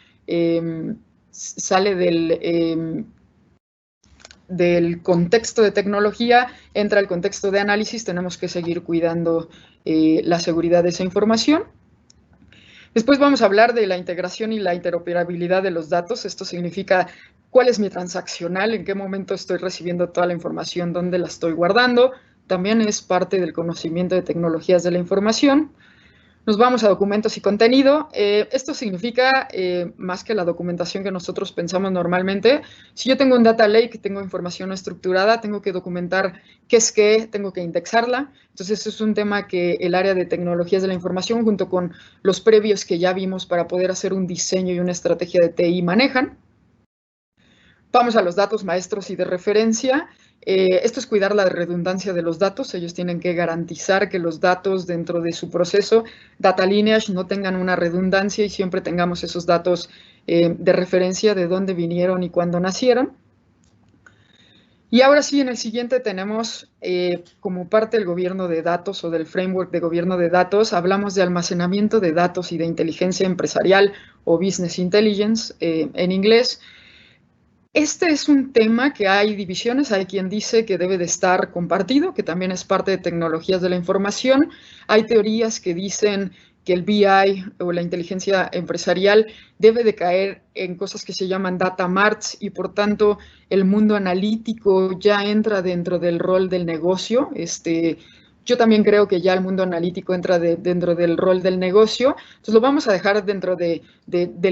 contexto de tecnología, entra el contexto de análisis, tenemos que seguir cuidando la seguridad de esa información. Después vamos a hablar de la integración y la interoperabilidad de los datos. Esto significa cuál es mi transaccional, en qué momento estoy recibiendo toda la información, dónde la estoy guardando. También es parte del conocimiento de tecnologías de la información. Nos vamos a documentos y contenido. Esto significa, más que la documentación que nosotros pensamos normalmente, si yo tengo un data lake, tengo información estructurada, tengo que documentar qué es qué, tengo que indexarla. Entonces, eso es un tema que el área de tecnologías de la información, junto con los previos que ya vimos para poder hacer un diseño y una estrategia de TI, manejan. Vamos a los datos maestros y de referencia. Esto es cuidar la redundancia de los datos. Ellos tienen que garantizar que los datos dentro de su proceso data lineage no tengan una redundancia y siempre tengamos esos datos de referencia de dónde vinieron y cuándo nacieron. Y ahora sí, en el siguiente tenemos, como parte del gobierno de datos o del framework de gobierno de datos, hablamos de almacenamiento de datos y de inteligencia empresarial o business intelligence en inglés. Este es un tema que hay divisiones, hay quien dice que debe de estar compartido, que también es parte de tecnologías de la información. Hay teorías que dicen que el BI o la inteligencia empresarial debe de caer en cosas que se llaman data marts y por tanto el mundo analítico ya entra dentro del rol del negocio. Yo también creo que ya el mundo analítico entra dentro del rol del negocio. Entonces lo vamos a dejar dentro de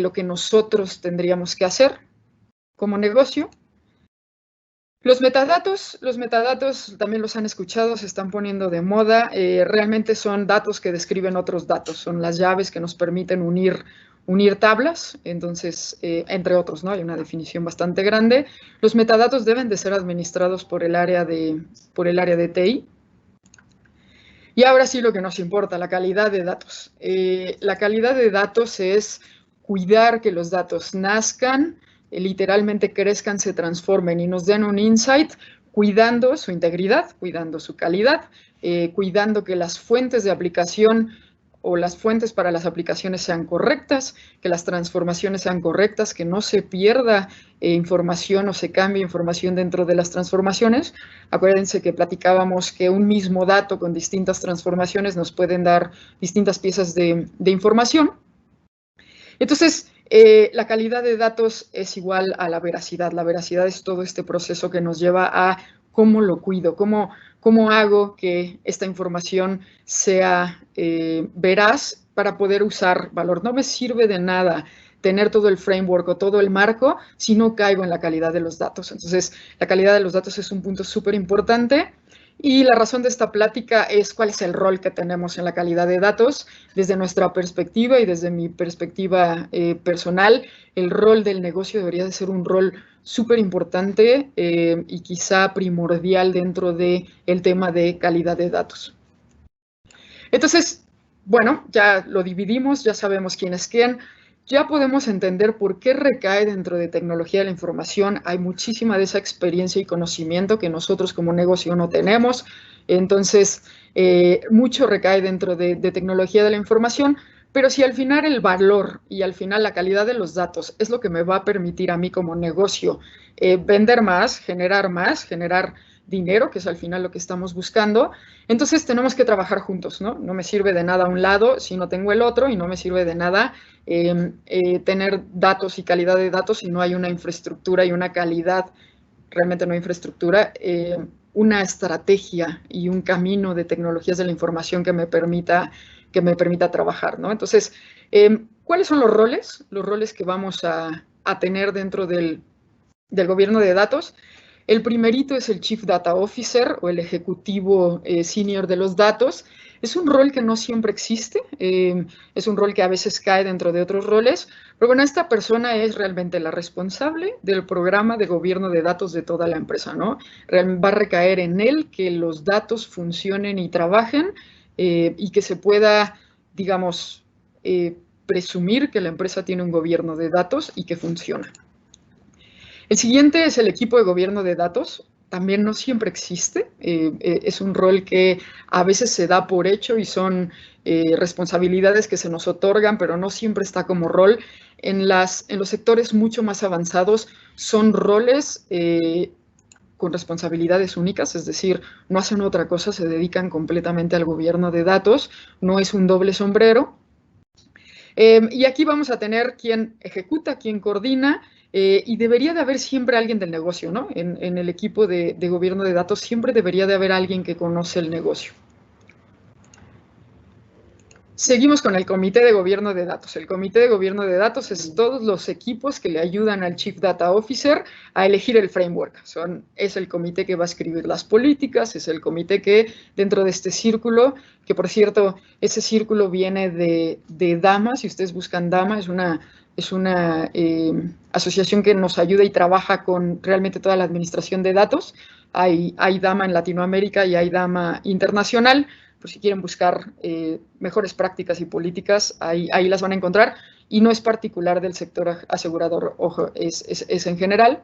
lo que nosotros tendríamos que hacer como negocio. Los metadatos también los han escuchado, se están poniendo de moda. Realmente son datos que describen otros datos, son las llaves que nos permiten unir tablas, entonces, entre otros, ¿no? Hay una definición bastante grande. Los metadatos deben de ser administrados por el área de TI. Y ahora sí lo que nos importa, la calidad de datos. La calidad de datos es cuidar que los datos nazcan, literalmente crezcan, se transformen y nos den un insight, cuidando su integridad, cuidando su calidad, cuidando que las fuentes de aplicación o las fuentes para las aplicaciones sean correctas, que las transformaciones sean correctas, que no se pierda información o se cambie información dentro de las transformaciones. Acuérdense que platicábamos que un mismo dato con distintas transformaciones nos pueden dar distintas piezas de información. Entonces, la calidad de datos es igual a la veracidad. La veracidad es todo este proceso que nos lleva a cómo lo cuido, cómo hago que esta información sea veraz para poder usar valor. No me sirve de nada tener todo el framework o todo el marco si no caigo en la calidad de los datos. Entonces, la calidad de los datos es un punto súper importante. Y la razón de esta plática es cuál es el rol que tenemos en la calidad de datos. Desde nuestra perspectiva y desde mi perspectiva personal, el rol del negocio debería de ser un rol súper importante y quizá primordial dentro del tema de calidad de datos. Entonces, bueno, ya lo dividimos, ya sabemos quién es quién. Ya podemos entender por qué recae dentro de tecnología de la información. Hay muchísima de esa experiencia y conocimiento que nosotros como negocio no tenemos. Entonces, mucho recae dentro de tecnología de la información, pero si al final el valor y al final la calidad de los datos es lo que me va a permitir a mí como negocio vender más, generar dinero, que es al final lo que estamos buscando, entonces tenemos que trabajar juntos, ¿no? No me sirve de nada un lado si no tengo el otro y no me sirve de nada tener datos y calidad de datos si no hay una infraestructura y una calidad, realmente no infraestructura, una estrategia y un camino de tecnologías de la información que me permita trabajar, ¿no? Entonces, ¿cuáles son los roles? Los roles que vamos a tener dentro del gobierno de datos. El primerito es el Chief Data Officer o el ejecutivo senior de los datos. Es un rol que no siempre existe, es un rol que a veces cae dentro de otros roles, pero bueno, esta persona es realmente la responsable del programa de gobierno de datos de toda la empresa, ¿no? Va a recaer en él que los datos funcionen y trabajen y que se pueda, digamos, presumir que la empresa tiene un gobierno de datos y que funciona. El siguiente es el equipo de gobierno de datos. También no siempre existe. Es un rol que a veces se da por hecho y son responsabilidades que se nos otorgan, pero no siempre está como rol. En los sectores mucho más avanzados son roles con responsabilidades únicas, es decir, no hacen otra cosa, se dedican completamente al gobierno de datos, no es un doble sombrero. Y aquí vamos a tener quién ejecuta, quién coordina, y debería de haber siempre alguien del negocio, ¿no? En el equipo de gobierno de datos siempre debería de haber alguien que conoce el negocio. Seguimos con el comité de gobierno de datos. El comité de gobierno de datos es todos los equipos que le ayudan al Chief Data Officer a elegir el framework. Es el comité que va a escribir las políticas, es el comité que dentro de este círculo, que por cierto, ese círculo viene de DAMA, si ustedes buscan DAMA, es una asociación que nos ayuda y trabaja con realmente toda la administración de datos. Hay DAMA en Latinoamérica y hay DAMA internacional. Por si quieren buscar mejores prácticas y políticas, ahí las van a encontrar. Y no es particular del sector asegurador, ojo, es en general.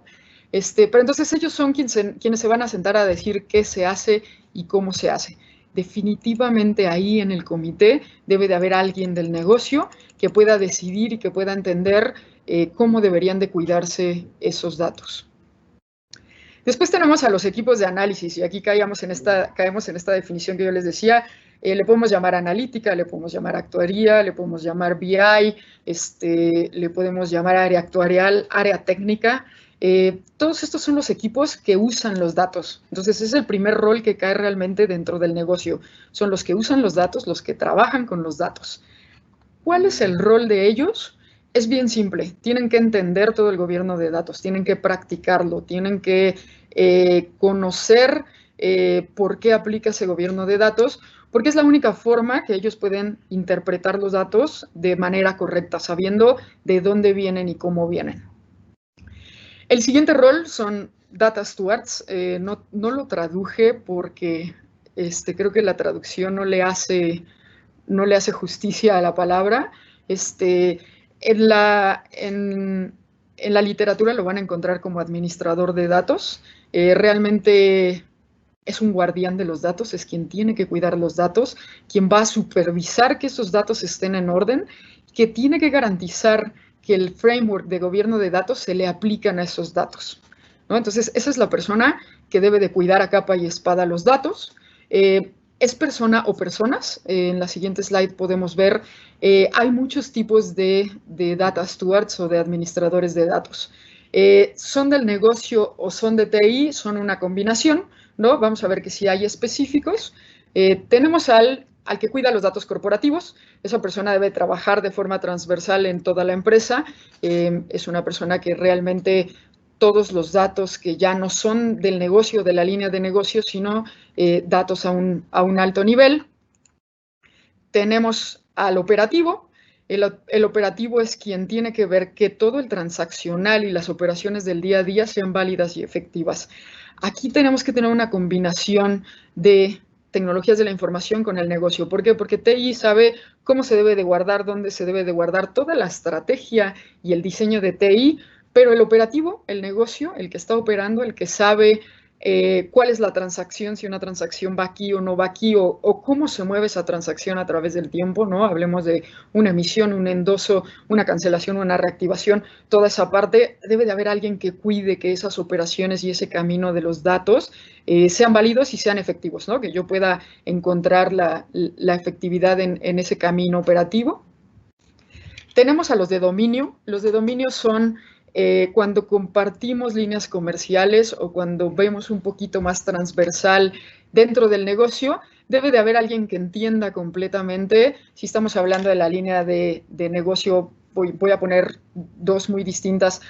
Pero entonces ellos son quienes se van a sentar a decir qué se hace y cómo se hace. Definitivamente ahí en el comité debe de haber alguien del negocio que pueda decidir y que pueda entender cómo deberían de cuidarse esos datos. Después tenemos a los equipos de análisis y aquí caemos en esta definición que yo les decía. Le podemos llamar analítica, le podemos llamar actuaría, le podemos llamar BI, le podemos llamar área actuarial, área técnica. Todos estos son los equipos que usan los datos. Entonces, es el primer rol que cae realmente dentro del negocio. Son los que usan los datos, los que trabajan con los datos. ¿Cuál es el rol de ellos? Es bien simple. Tienen que entender todo el gobierno de datos, tienen que practicarlo, tienen que conocer por qué aplica ese gobierno de datos, porque es la única forma que ellos pueden interpretar los datos de manera correcta, sabiendo de dónde vienen y cómo vienen. El siguiente rol son Data Stewards. No lo traduje porque creo que la traducción no le hace justicia a la palabra. En la literatura lo van a encontrar como administrador de datos. Realmente es un guardián de los datos, es quien tiene que cuidar los datos, quien va a supervisar que esos datos estén en orden, que tiene que garantizar que el framework de gobierno de datos se le aplican a esos datos, ¿no? Entonces, esa es la persona que debe de cuidar a capa y espada los datos. ¿Es persona o personas? En la siguiente slide podemos ver, hay muchos tipos de data stewards o de administradores de datos. ¿Son del negocio o son de TI? Son una combinación, ¿no? Vamos a ver que si hay específicos. Tenemos al que cuida los datos corporativos. Esa persona debe trabajar de forma transversal en toda la empresa. Es una persona que realmente todos los datos que ya no son del negocio, de la línea de negocio, sino datos a un alto nivel. Tenemos al operativo. El operativo es quien tiene que ver que todo el transaccional y las operaciones del día a día sean válidas y efectivas. Aquí tenemos que tener una combinación de tecnologías de la información con el negocio. ¿Por qué? Porque TI sabe cómo se debe de guardar, dónde se debe de guardar, toda la estrategia y el diseño de TI, pero el operativo, el negocio, el que está operando, el que sabe cuál es la transacción, si una transacción va aquí o no va aquí, o cómo se mueve esa transacción a través del tiempo, ¿no? Hablemos de una emisión, un endoso, una cancelación, una reactivación, toda esa parte. Debe de haber alguien que cuide que esas operaciones y ese camino de los datos sean válidos y sean efectivos, ¿no? Que yo pueda encontrar la efectividad en ese camino operativo. Tenemos a los de dominio. Los de dominio son cuando compartimos líneas comerciales o cuando vemos un poquito más transversal dentro del negocio, debe de haber alguien que entienda completamente. Si estamos hablando de la línea de negocio, voy a poner dos muy distintas,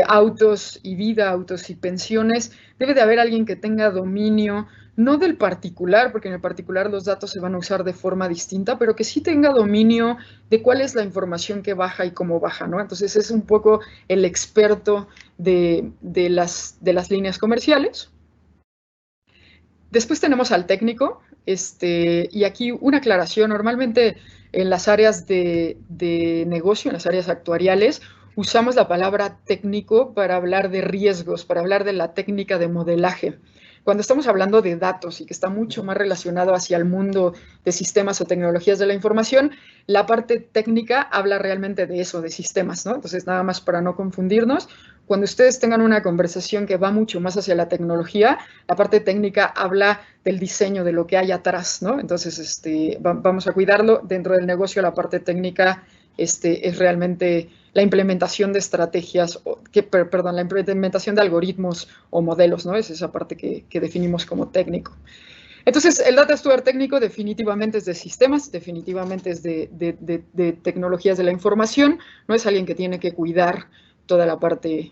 autos y vida, autos y pensiones. Debe de haber alguien que tenga dominio, no del particular, porque en el particular los datos se van a usar de forma distinta, pero que sí tenga dominio de cuál es la información que baja y cómo baja, ¿no? Entonces es un poco el experto de las líneas comerciales. Después tenemos al técnico, y aquí una aclaración. Normalmente en las áreas de negocio, en las áreas actuariales, usamos la palabra técnico para hablar de riesgos, para hablar de la técnica de modelaje. Cuando estamos hablando de datos y que está mucho más relacionado hacia el mundo de sistemas o tecnologías de la información, la parte técnica habla realmente de eso, de sistemas, ¿no? Entonces, nada más para no confundirnos, cuando ustedes tengan una conversación que va mucho más hacia la tecnología, la parte técnica habla del diseño, de lo que hay atrás, ¿no? Entonces, vamos a cuidarlo. Dentro del negocio, la parte técnica es realmente la implementación de estrategias, la implementación de algoritmos o modelos, ¿no? Es esa parte que definimos como técnico. Entonces, el Data Steward técnico definitivamente es de sistemas, definitivamente es de tecnologías de la información, no es alguien que tiene que cuidar toda la parte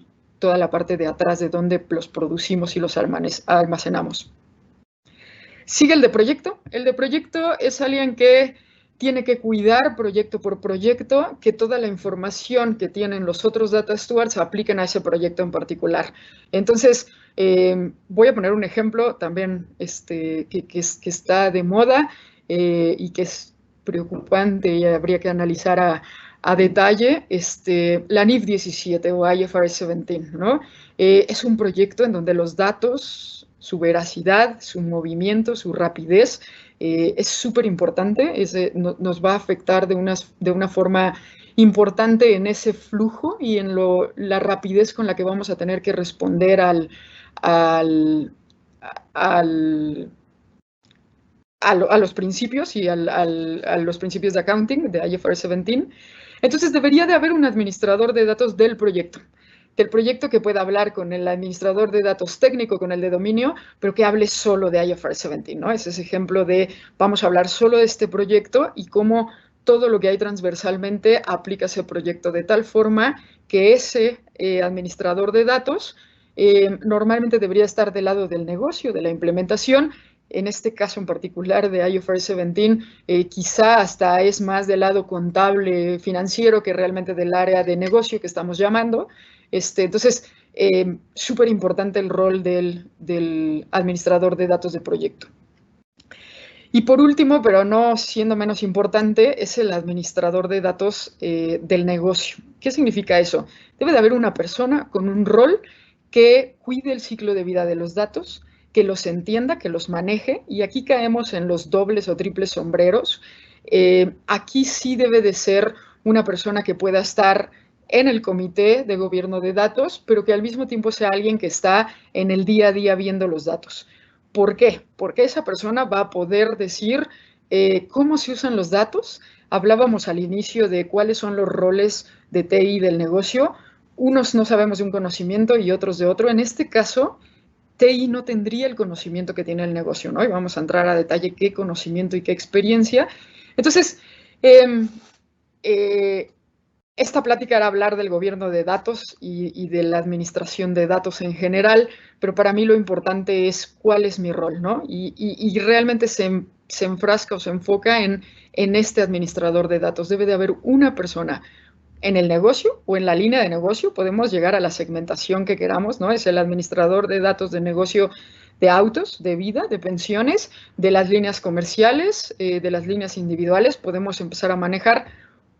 de atrás de donde los producimos y los almacenamos. Sigue el de proyecto. El de proyecto es alguien que tiene que cuidar proyecto por proyecto que toda la información que tienen los otros data stewards se apliquen a ese proyecto en particular. Entonces, voy a poner un ejemplo también que está de moda y que es preocupante y habría que analizar a detalle, la NIF 17 o IFRS 17, ¿no? Es un proyecto en donde los datos, su veracidad, su movimiento, su rapidez, es súper importante, nos va a afectar de una forma importante en ese flujo y en la rapidez con la que vamos a tener que responder a los principios y a los principios de accounting de IFRS 17. Entonces debería de haber un administrador de datos del proyecto que pueda hablar con el administrador de datos técnico, con el de dominio, pero que hable solo de IFRS 17, ¿no? Es ese ejemplo de vamos a hablar solo de este proyecto y cómo todo lo que hay transversalmente aplica ese proyecto de tal forma que ese administrador de datos normalmente debería estar del lado del negocio, de la implementación. En este caso en particular de IFRS 17, quizá hasta es más del lado contable financiero que realmente del área de negocio que estamos llamando. Entonces, súper importante el rol del administrador de datos de proyecto. Y por último, pero no siendo menos importante, es el administrador de datos del negocio. ¿Qué significa eso? Debe de haber una persona con un rol que cuide el ciclo de vida de los datos, que los entienda, que los maneje, y aquí caemos en los dobles o triples sombreros. Aquí sí debe de ser una persona que pueda estar en el comité de gobierno de datos, pero que al mismo tiempo sea alguien que está en el día a día viendo los datos. ¿Por qué? Porque esa persona va a poder decir cómo se usan los datos. Hablábamos al inicio de cuáles son los roles de TI del negocio. Unos no sabemos de un conocimiento y otros de otro. En este caso, TI no tendría el conocimiento que tiene el negocio, ¿no? Y vamos a entrar a detalle qué conocimiento y qué experiencia. Entonces, esta plática era hablar del gobierno de datos y de la administración de datos en general, pero para mí lo importante es cuál es mi rol, ¿no? Y realmente se enfrasca o se enfoca en este administrador de datos. Debe de haber una persona en el negocio o en la línea de negocio. Podemos llegar a la segmentación que queramos, ¿no? Es el administrador de datos de negocio de autos, de vida, de pensiones, de las líneas comerciales, de las líneas individuales. Podemos empezar a manejar.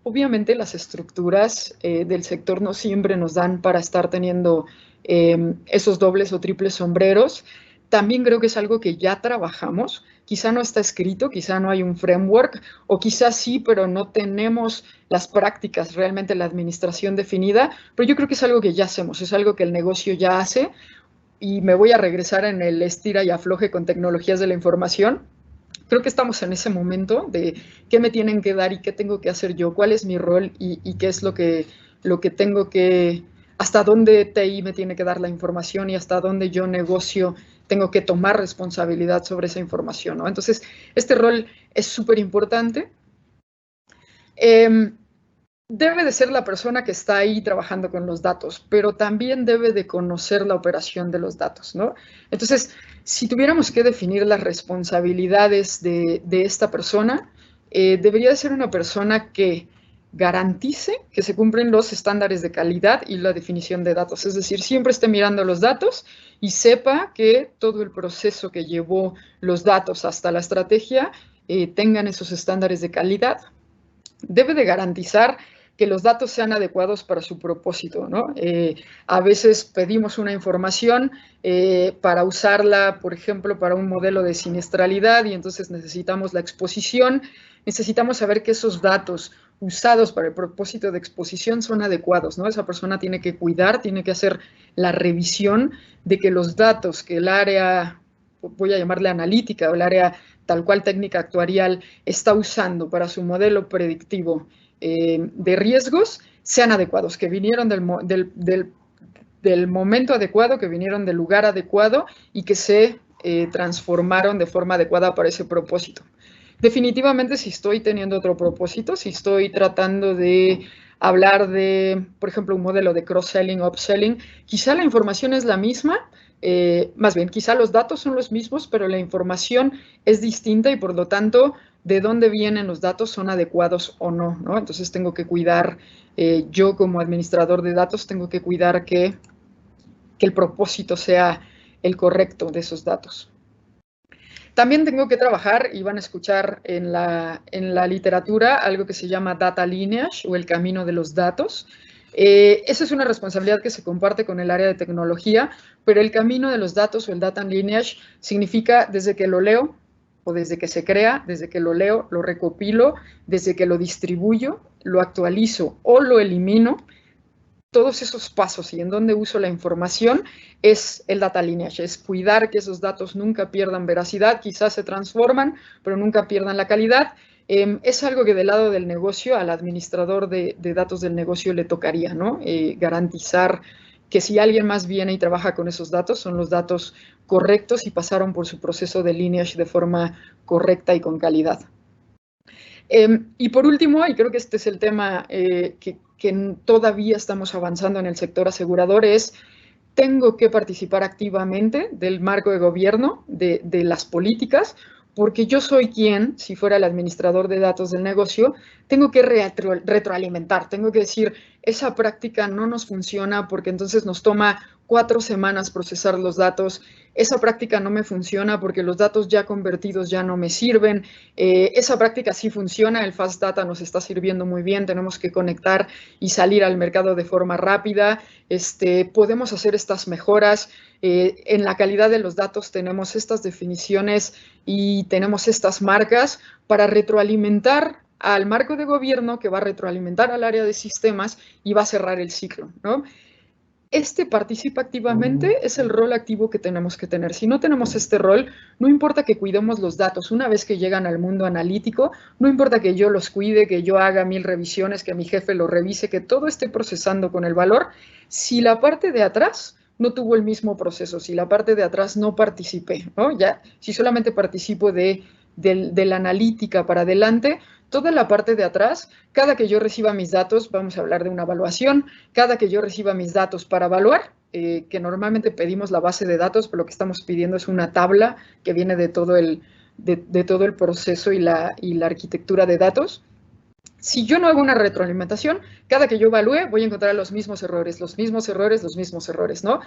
Obviamente las estructuras del sector no siempre nos dan para estar teniendo esos dobles o triples sombreros. También creo que es algo que ya trabajamos. Quizá no está escrito, quizá no hay un framework, o quizá sí, pero no tenemos las prácticas, realmente la administración definida, pero yo creo que es algo que ya hacemos, es algo que el negocio ya hace, y me voy a regresar en el estira y afloje con tecnologías de la información. Creo que estamos en ese momento de qué me tienen que dar y qué tengo que hacer yo, cuál es mi rol y qué es lo que tengo que, hasta dónde TI me tiene que dar la información y hasta dónde yo negocio tengo que tomar responsabilidad sobre esa información, ¿no? Entonces, este rol es súper importante. Debe de ser la persona que está ahí trabajando con los datos, pero también debe de conocer la operación de los datos, ¿no? Entonces, si tuviéramos que definir las responsabilidades de esta persona, debería de ser una persona que garantice que se cumplen los estándares de calidad y la definición de datos. Es decir, siempre esté mirando los datos y sepa que todo el proceso que llevó los datos hasta la estrategia tengan esos estándares de calidad. Debe de garantizar que los datos sean adecuados para su propósito, ¿no? A veces pedimos una información para usarla, por ejemplo, para un modelo de siniestralidad y entonces necesitamos la exposición, necesitamos saber que esos datos usados para el propósito de exposición son adecuados, ¿no? Esa persona tiene que cuidar, tiene que hacer la revisión de que los datos que el área, voy a llamarle analítica, o el área tal cual técnica actuarial está usando para su modelo predictivo de riesgos, sean adecuados, que vinieron del momento adecuado, que vinieron del lugar adecuado y que se transformaron de forma adecuada para ese propósito. Definitivamente, si estoy teniendo otro propósito, si estoy tratando de hablar de, por ejemplo, un modelo de cross-selling, upselling, quizá la información es la misma, más bien, quizá los datos son los mismos, pero la información es distinta y por lo tanto, de dónde vienen los datos son adecuados o no, ¿no? Entonces tengo que cuidar, yo como administrador de datos, tengo que cuidar que el propósito sea el correcto de esos datos. También tengo que trabajar, y van a escuchar en la literatura, algo que se llama data lineage o el camino de los datos. Esa es una responsabilidad que se comparte con el área de tecnología, pero el camino de los datos o el data lineage significa desde que lo leo o desde que se crea, desde que lo leo, lo recopilo, desde que lo distribuyo, lo actualizo o lo elimino. Todos esos pasos y en dónde uso la información es el data lineage, es cuidar que esos datos nunca pierdan veracidad, quizás se transforman, pero nunca pierdan la calidad. Es algo que del lado del negocio, al administrador de datos del negocio le tocaría, ¿no? Garantizar que si alguien más viene y trabaja con esos datos, son los datos correctos y pasaron por su proceso de lineage de forma correcta y con calidad. Y por último, y creo que este es el tema que todavía estamos avanzando en el sector asegurador, es tengo que participar activamente del marco de gobierno, de las políticas, porque yo soy quien, si fuera el administrador de datos del negocio, tengo que retroalimentar, tengo que decir, esa práctica no nos funciona porque entonces nos toma 4 semanas procesar los datos, esa práctica no me funciona porque los datos ya convertidos ya no me sirven, esa práctica sí funciona, el Fast Data nos está sirviendo muy bien, tenemos que conectar y salir al mercado de forma rápida, podemos hacer estas mejoras, en la calidad de los datos tenemos estas definiciones y tenemos estas marcas para retroalimentar al marco de gobierno que va a retroalimentar al área de sistemas y va a cerrar el ciclo, ¿no? Participa activamente es el rol activo que tenemos que tener. Si no tenemos este rol, no importa que cuidemos los datos. Una vez que llegan al mundo analítico, no importa que yo los cuide, que yo haga 1000 revisiones, que mi jefe lo revise, que todo esté procesando con el valor. Si la parte de atrás no tuvo el mismo proceso, si la parte de atrás no participé, ¿no? Ya, si solamente participo de la analítica para adelante, toda la parte de atrás, cada que yo reciba mis datos, vamos a hablar de una evaluación, cada que yo reciba mis datos para evaluar, que normalmente pedimos la base de datos, pero lo que estamos pidiendo es una tabla que viene de todo el proceso y la arquitectura de datos. Si yo no hago una retroalimentación, cada que yo evalúe voy a encontrar los mismos errores, ¿no?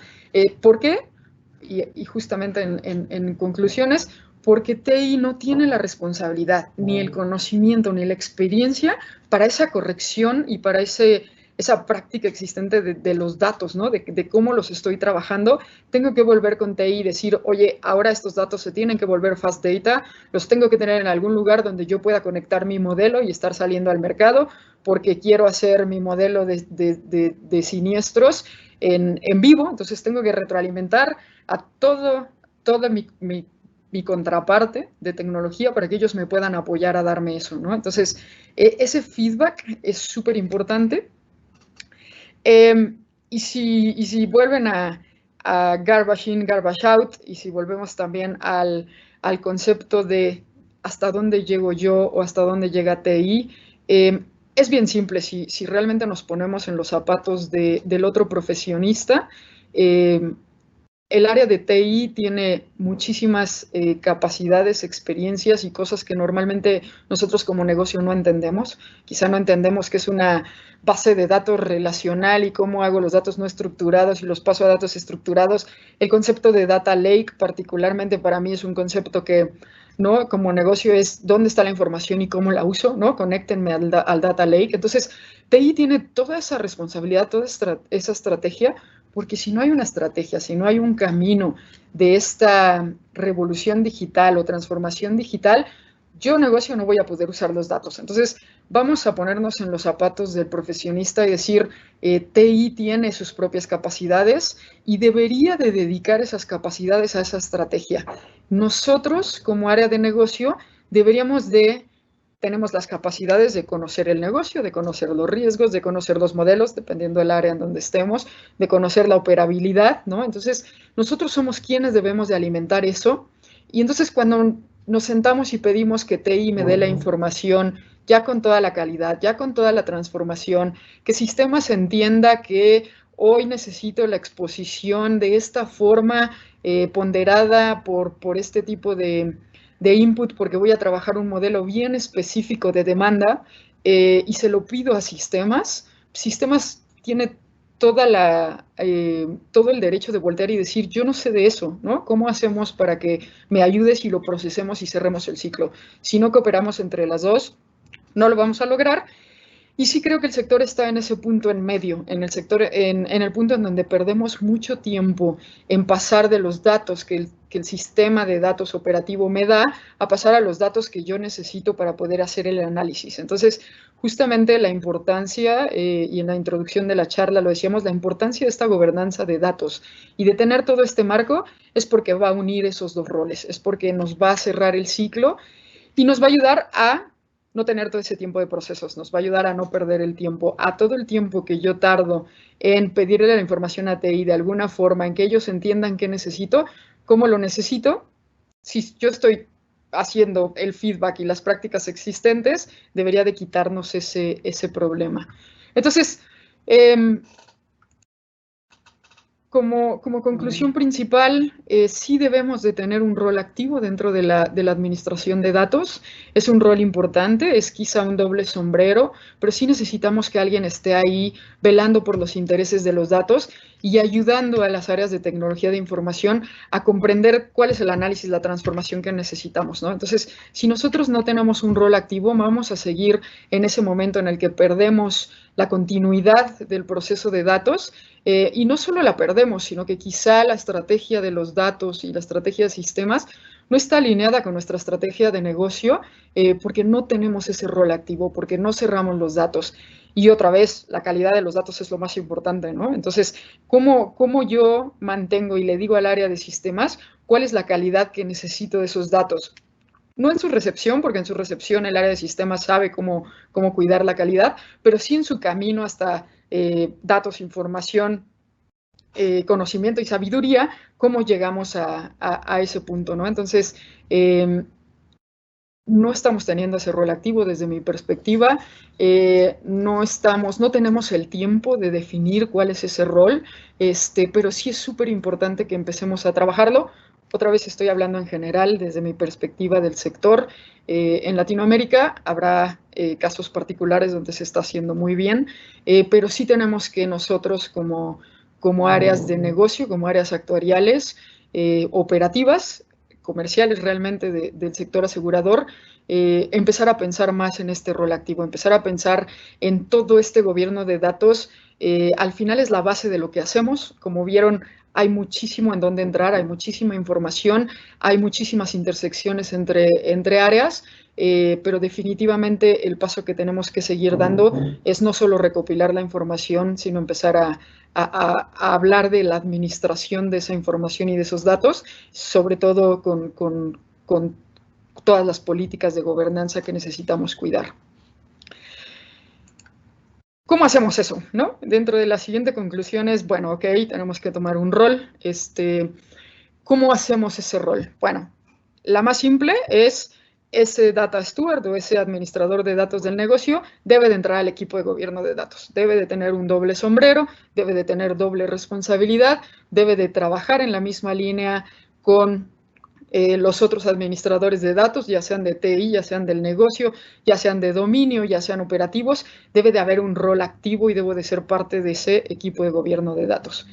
¿Por qué? Y justamente en conclusiones, porque TI no tiene la responsabilidad, ni el conocimiento, ni la experiencia para esa corrección y para esa práctica existente de los datos, ¿no? De cómo los estoy trabajando. Tengo que volver con TI y decir, oye, ahora estos datos se tienen que volver Fast Data, los tengo que tener en algún lugar donde yo pueda conectar mi modelo y estar saliendo al mercado, porque quiero hacer mi modelo de siniestros en vivo, entonces tengo que retroalimentar a toda mi contraparte de tecnología para que ellos me puedan apoyar a darme eso, ¿no? Entonces, ese feedback es súper importante. Y si vuelven a garbage in, garbage out, y si volvemos también al concepto de hasta dónde llego yo o hasta dónde llega TI, es bien simple. Si realmente nos ponemos en los zapatos del otro profesionista, el área de TI tiene muchísimas capacidades, experiencias y cosas que normalmente nosotros como negocio no entendemos. Quizá no entendemos qué es una base de datos relacional y cómo hago los datos no estructurados y los paso a datos estructurados. El concepto de data lake particularmente para mí es un concepto que, ¿no? Como negocio es dónde está la información y cómo la uso, ¿no? Conéctenme al data lake. Entonces, TI tiene toda esa responsabilidad, toda esa estrategia, porque si no hay una estrategia, si no hay un camino de esta revolución digital o transformación digital, yo negocio no voy a poder usar los datos. Entonces, vamos a ponernos en los zapatos del profesionista y decir, TI tiene sus propias capacidades y debería de dedicar esas capacidades a esa estrategia. Nosotros, como área de negocio, tenemos las capacidades de conocer el negocio, de conocer los riesgos, de conocer los modelos, dependiendo del área en donde estemos, de conocer la operabilidad, ¿no? Entonces, nosotros somos quienes debemos de alimentar eso. Y entonces, cuando nos sentamos y pedimos que TI me dé la información ya con toda la calidad, ya con toda la transformación, que sistemas entienda que hoy necesito la exposición de esta forma ponderada por este tipo de input, porque voy a trabajar un modelo bien específico de demanda y se lo pido a sistemas. Sistemas tiene todo el derecho de voltear y decir, yo no sé de eso, ¿no? ¿Cómo hacemos para que me ayudes y lo procesemos y cerremos el ciclo? Si no cooperamos entre las dos, no lo vamos a lograr. Y sí creo que el sector está en ese punto en medio, en el punto en donde perdemos mucho tiempo en pasar de los datos que el sistema de datos operativo me da a pasar a los datos que yo necesito para poder hacer el análisis. Entonces, justamente la importancia, y en la introducción de la charla lo decíamos, la importancia de esta gobernanza de datos y de tener todo este marco es porque va a unir esos dos roles, es porque nos va a cerrar el ciclo y nos va a ayudar a no tener todo ese tiempo de procesos, nos va a ayudar a no perder el tiempo, a todo el tiempo que yo tardo en pedirle la información a TI de alguna forma, en que ellos entiendan qué necesito, cómo lo necesito. Si yo estoy haciendo el feedback y las prácticas existentes, debería de quitarnos ese problema. Entonces, Como conclusión principal, sí debemos de tener un rol activo dentro de la administración de datos. Es un rol importante, es quizá un doble sombrero, pero sí necesitamos que alguien esté ahí velando por los intereses de los datos y ayudando a las áreas de tecnología de información a comprender cuál es el análisis, la transformación que necesitamos, ¿no? Entonces, si nosotros no tenemos un rol activo, vamos a seguir en ese momento en el que perdemos la continuidad del proceso de datos. Y no solo la perdemos, sino que quizá la estrategia de los datos y la estrategia de sistemas no está alineada con nuestra estrategia de negocio porque no tenemos ese rol activo, porque no cerramos los datos. Y otra vez, la calidad de los datos es lo más importante, ¿no? Entonces, ¿cómo yo mantengo y le digo al área de sistemas cuál es la calidad que necesito de esos datos? No en su recepción, porque en su recepción el área de sistemas sabe cómo cuidar la calidad, pero sí en su camino hasta datos, información, conocimiento y sabiduría, cómo llegamos a ese punto, ¿no? Entonces, no estamos teniendo ese rol activo desde mi perspectiva, no tenemos el tiempo de definir cuál es ese rol, pero sí es súper importante que empecemos a trabajarlo. Otra vez estoy hablando en general desde mi perspectiva del sector. En Latinoamérica habrá casos particulares donde se está haciendo muy bien, pero sí tenemos que nosotros como áreas de negocio, como áreas actuariales, operativas, comerciales realmente del sector asegurador, empezar a pensar más en este rol activo, empezar a pensar en todo este gobierno de datos. Al final es la base de lo que hacemos. Como vieron, hay muchísimo en dónde entrar, hay muchísima información, hay muchísimas intersecciones entre áreas, pero definitivamente el paso que tenemos que seguir dando es no solo recopilar la información, sino empezar a hablar de la administración de esa información y de esos datos, sobre todo con todas las políticas de gobernanza que necesitamos cuidar. ¿Cómo hacemos eso? ¿No? Dentro de la siguiente conclusión es, bueno, ok, tenemos que tomar un rol. ¿Cómo hacemos ese rol? Bueno, la más simple es ese data steward o ese administrador de datos del negocio debe de entrar al equipo de gobierno de datos, debe de tener un doble sombrero, debe de tener doble responsabilidad, debe de trabajar en la misma línea con los otros administradores de datos, ya sean de TI, ya sean del negocio, ya sean de dominio, ya sean operativos, debe de haber un rol activo y debo de ser parte de ese equipo de gobierno de datos.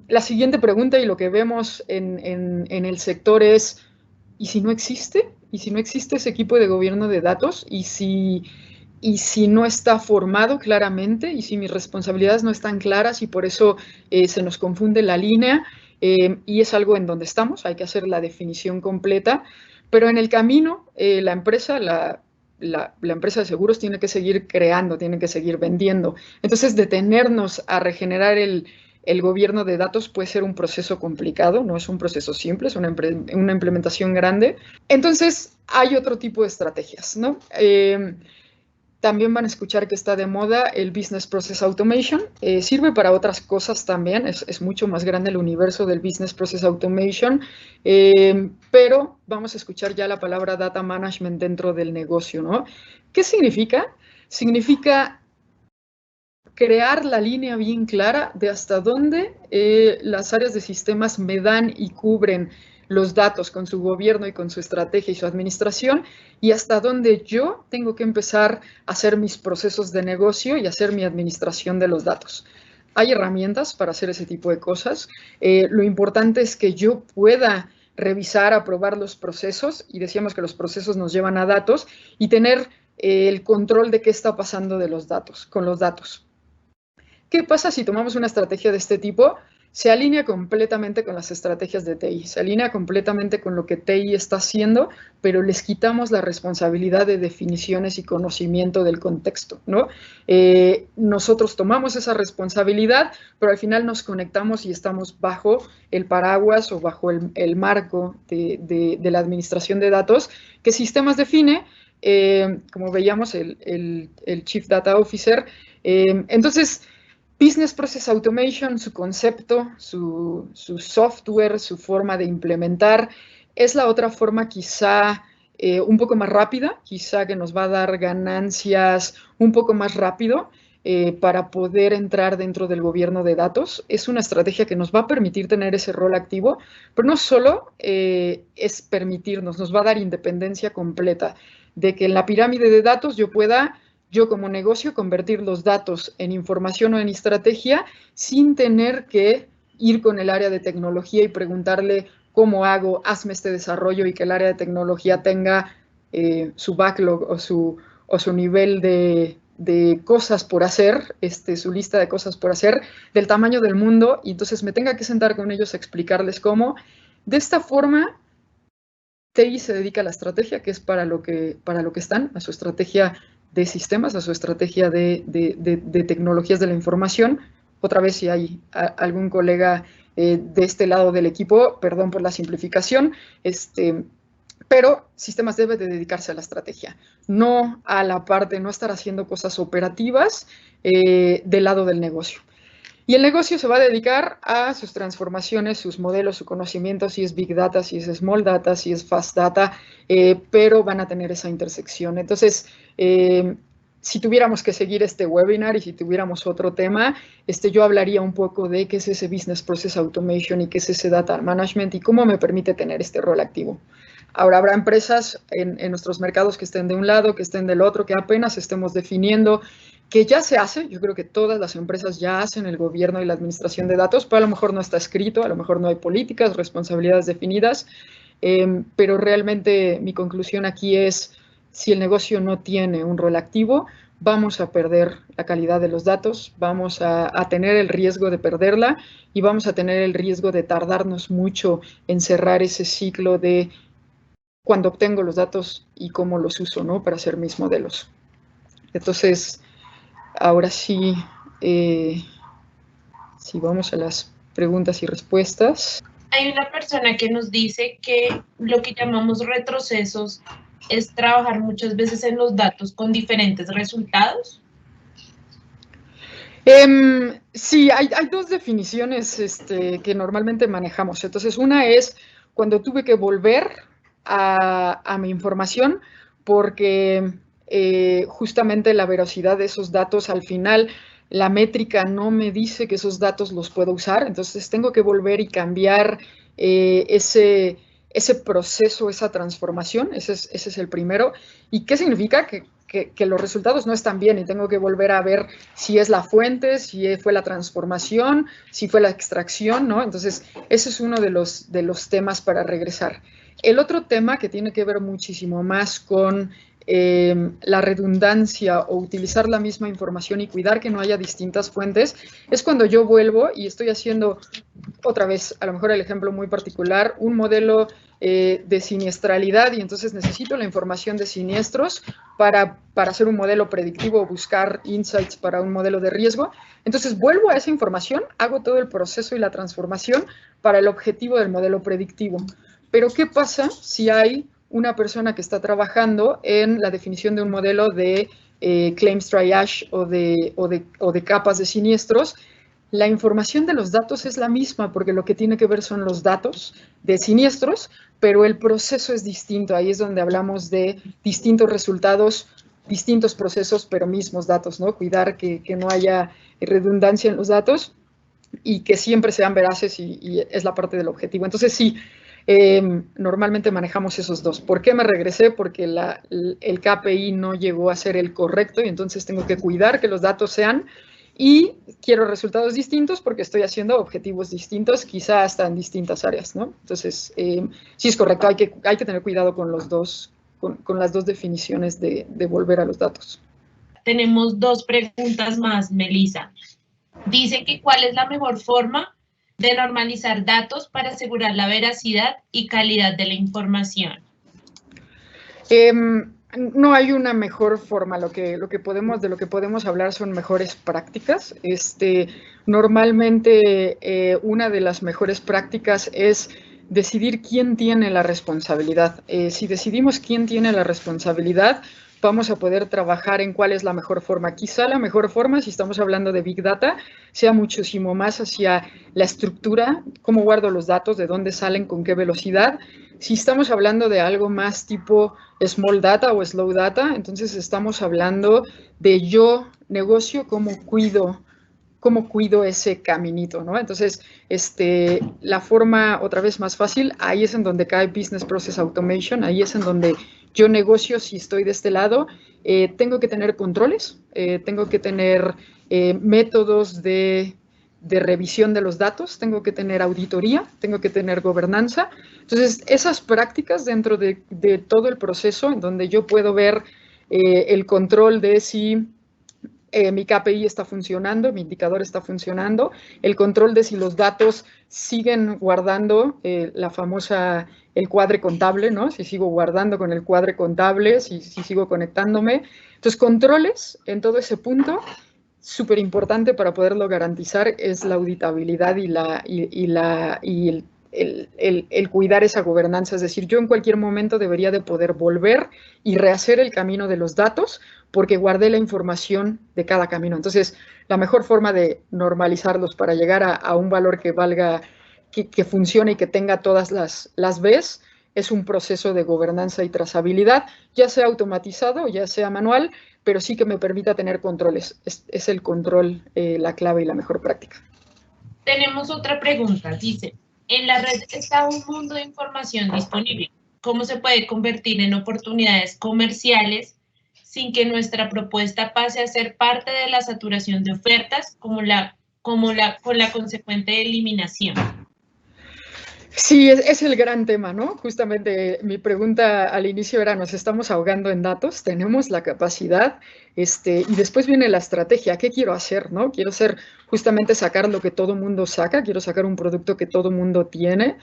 La siguiente pregunta y lo que vemos en el sector es, ¿y si no existe? ¿Y si no existe ese equipo de gobierno de datos? ¿Y si no está formado claramente? ¿Y si mis responsabilidades no están claras y por eso se nos confunde la línea? Y es algo en donde estamos, hay que hacer la definición completa, pero en el camino la empresa de seguros tiene que seguir creando, tiene que seguir vendiendo. Entonces, detenernos a regenerar el gobierno de datos puede ser un proceso complicado, no es un proceso simple, es una implementación grande. Entonces, hay otro tipo de estrategias, ¿no? También van a escuchar que está de moda el Business Process Automation. Sirve para otras cosas también, es mucho más grande el universo del Business Process Automation, pero vamos a escuchar ya la palabra Data Management dentro del negocio, ¿no? ¿Qué significa? Significa crear la línea bien clara de hasta dónde las áreas de sistemas me dan y cubren los datos con su gobierno y con su estrategia y su administración, y hasta dónde yo tengo que empezar a hacer mis procesos de negocio y hacer mi administración de los datos. Hay herramientas para hacer ese tipo de cosas. Lo importante es que yo pueda revisar, aprobar los procesos, y decíamos que los procesos nos llevan a datos, y tener el control de qué está pasando de los datos, con los datos. ¿Qué pasa si tomamos una estrategia de este tipo? Se alinea completamente con las estrategias de TI, se alinea completamente con lo que TI está haciendo, pero les quitamos la responsabilidad de definiciones y conocimiento del contexto, ¿no? Nosotros tomamos esa responsabilidad, pero al final nos conectamos y estamos bajo el paraguas o bajo el marco de la administración de datos que Sistemas define, como veíamos, el Chief Data Officer. Entonces, Business Process Automation, su concepto, su software, su forma de implementar, es la otra forma quizá un poco más rápida, quizá que nos va a dar ganancias un poco más rápido. para poder entrar dentro del gobierno de datos. Es una estrategia que nos va a permitir tener ese rol activo, pero no solo es permitirnos, nos va a dar independencia completa de que en la pirámide de datos yo pueda, yo como negocio, convertir los datos en información o en estrategia sin tener que ir con el área de tecnología y preguntarle cómo hago, hazme este desarrollo y que el área de tecnología tenga su backlog o su nivel de cosas por hacer, su lista de cosas por hacer, del tamaño del mundo, y entonces me tenga que sentar con ellos a explicarles cómo. De esta forma, TI se dedica a la estrategia, que es para lo que están, a su estrategia de sistemas, a su estrategia de tecnologías de la información. Otra vez, si hay algún colega de este lado del equipo, perdón por la simplificación, pero sistemas debe de dedicarse a la estrategia, no a la parte, no estar haciendo cosas operativas del lado del negocio. Y el negocio se va a dedicar a sus transformaciones, sus modelos, su conocimiento, si es Big Data, si es Small Data, si es Fast Data, pero van a tener esa intersección. Entonces, si tuviéramos que seguir este webinar y si tuviéramos otro tema, yo hablaría un poco de qué es ese Business Process Automation y qué es ese Data Management y cómo me permite tener este rol activo. Ahora habrá empresas en nuestros mercados que estén de un lado, que estén del otro, que apenas estemos definiendo, que ya se hace. Yo creo que todas las empresas ya hacen el gobierno y la administración de datos, pero a lo mejor no está escrito, a lo mejor no hay políticas, responsabilidades definidas, pero realmente mi conclusión aquí es, si el negocio no tiene un rol activo, vamos a perder la calidad de los datos, vamos a tener el riesgo de perderla y vamos a tener el riesgo de tardarnos mucho en cerrar ese ciclo de cuando obtengo los datos y cómo los uso, ¿no?, para hacer mis modelos. Entonces, ahora sí, si vamos a las preguntas y respuestas. Hay una persona que nos dice que lo que llamamos retrocesos es trabajar muchas veces en los datos con diferentes resultados. Sí, hay dos definiciones que normalmente manejamos. Entonces, una es cuando tuve que volver a mi información porque justamente la veracidad de esos datos, al final la métrica no me dice que esos datos los puedo usar, entonces tengo que volver y cambiar ese proceso, esa transformación. Ese es el primero. ¿Y qué significa? Que los resultados no están bien y tengo que volver a ver si es la fuente, si fue la transformación, si fue la extracción, ¿no? Entonces, ese es uno de los temas para regresar. El otro tema que tiene que ver muchísimo más con la redundancia o utilizar la misma información y cuidar que no haya distintas fuentes, es cuando yo vuelvo y estoy haciendo, otra vez, a lo mejor el ejemplo muy particular, un modelo de siniestralidad y entonces necesito la información de siniestros para hacer un modelo predictivo o buscar insights para un modelo de riesgo. Entonces vuelvo a esa información, hago todo el proceso y la transformación para el objetivo del modelo predictivo. Pero ¿qué pasa si hay una persona que está trabajando en la definición de un modelo de claims triage o de capas de siniestros? La información de los datos es la misma porque lo que tiene que ver son los datos de siniestros, pero el proceso es distinto. Ahí es donde hablamos de distintos resultados, distintos procesos, pero mismos datos, ¿no? Cuidar que no haya redundancia en los datos y que siempre sean veraces y es la parte del objetivo. Entonces, sí, normalmente manejamos esos dos. ¿Por qué me regresé? Porque el KPI no llegó a ser el correcto y entonces tengo que cuidar que los datos sean, y quiero resultados distintos porque estoy haciendo objetivos distintos, quizá hasta en distintas áreas, ¿no? Entonces, sí es correcto, hay que tener cuidado con los dos, con las dos definiciones de volver a los datos. Tenemos dos preguntas más, Melissa. Dice que ¿cuál es la mejor forma de normalizar datos para asegurar la veracidad y calidad de la información? No hay una mejor forma. De lo que podemos hablar son mejores prácticas. Normalmente una de las mejores prácticas es decidir quién tiene la responsabilidad. Si decidimos quién tiene la responsabilidad, vamos a poder trabajar en cuál es la mejor forma. Quizá la mejor forma, si estamos hablando de Big Data, sea muchísimo más hacia la estructura, cómo guardo los datos, de dónde salen, con qué velocidad. Si estamos hablando de algo más tipo small data o slow data, entonces estamos hablando de yo, negocio, cómo cuido ese caminito, ¿no? Entonces, la forma, otra vez, más fácil, ahí es en donde cae Business Process Automation, ahí es en donde yo negocio si estoy de este lado. Tengo que tener controles, tengo que tener métodos de revisión de los datos, tengo que tener auditoría, tengo que tener gobernanza. Entonces, esas prácticas dentro de todo el proceso, en donde yo puedo ver el control de si mi KPI está funcionando, mi indicador está funcionando, el control de si los datos siguen guardando el cuadre contable, ¿no? Si sigo guardando con el cuadre contable, si sigo conectándome. Entonces, controles en todo ese punto, súper importante para poderlo garantizar, es la auditabilidad y el cuidar esa gobernanza. Es decir, yo en cualquier momento debería de poder volver y rehacer el camino de los datos porque guardé la información de cada camino. Entonces, la mejor forma de normalizarlos para llegar a un valor que valga, que funcione y que tenga todas las Bs, es un proceso de gobernanza y trazabilidad, ya sea automatizado, ya sea manual, pero sí que me permita tener controles. Es el control la clave y la mejor práctica. Tenemos otra pregunta. Dice, en la red está un mundo de información disponible. ¿Cómo se puede convertir en oportunidades comerciales sin que nuestra propuesta pase a ser parte de la saturación de ofertas con la consecuente eliminación? Sí, es el gran tema, ¿no? Justamente mi pregunta al inicio era, ¿nos estamos ahogando en datos? ¿Tenemos la capacidad? Y después viene la estrategia. ¿Qué quiero hacer, no? Quiero justamente sacar lo que todo mundo saca. Quiero sacar un producto que todo mundo tiene.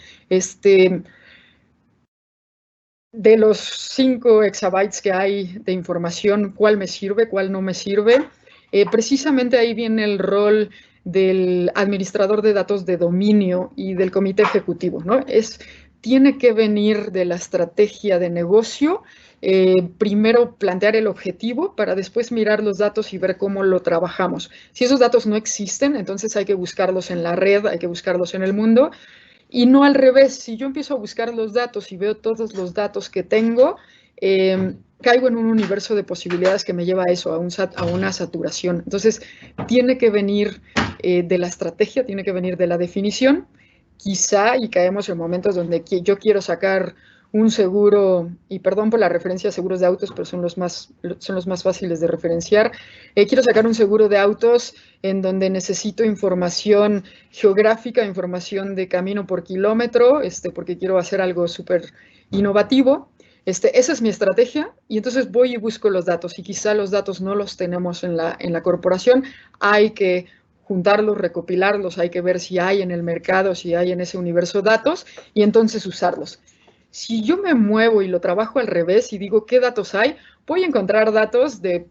De los 5 exabytes que hay de información, ¿cuál me sirve, cuál no me sirve? Precisamente ahí viene el rol del administrador de datos de dominio y del comité ejecutivo, ¿no? Tiene que venir de la estrategia de negocio, primero plantear el objetivo para después mirar los datos y ver cómo lo trabajamos. Si esos datos no existen, entonces hay que buscarlos en la red, hay que buscarlos en el mundo. Y no al revés, si yo empiezo a buscar los datos y veo todos los datos que tengo, caigo en un universo de posibilidades que me lleva a eso, a una saturación. Entonces, tiene que venir de la estrategia, tiene que venir de la definición, quizá, y caemos en momentos donde yo quiero sacar un seguro, y perdón por la referencia a seguros de autos, pero son los más fáciles de referenciar. Quiero sacar un seguro de autos en donde necesito información geográfica, información de camino por kilómetro, porque quiero hacer algo súper innovativo. Esa es mi estrategia, y entonces voy y busco los datos, y quizá los datos no los tenemos en la corporación. Hay que juntarlos, recopilarlos, hay que ver si hay en el mercado, si hay en ese universo datos, y entonces usarlos. Si yo me muevo y lo trabajo al revés y digo, ¿qué datos hay? Voy a encontrar datos de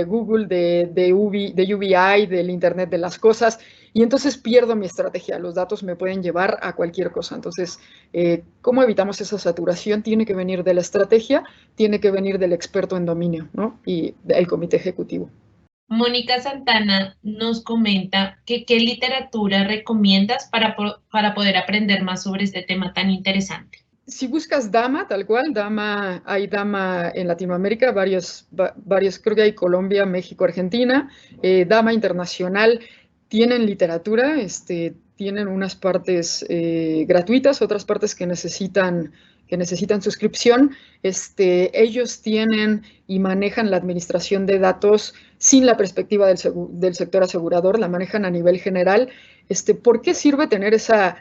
Google, de UBI, del Internet de las cosas, y entonces pierdo mi estrategia. Los datos me pueden llevar a cualquier cosa. Entonces, ¿cómo evitamos esa saturación? Tiene que venir de la estrategia, tiene que venir del experto en dominio, ¿no? Y del comité ejecutivo. Mónica Santana nos comenta que qué literatura recomiendas para poder aprender más sobre este tema tan interesante. Si buscas DAMA, tal cual, hay DAMA en Latinoamérica, varios, creo que hay Colombia, México, Argentina, DAMA internacional, tienen literatura, tienen unas partes gratuitas, otras partes que necesitan suscripción. Ellos tienen y manejan la administración de datos sin la perspectiva del sector asegurador, la manejan a nivel general. ¿Por qué sirve tener esa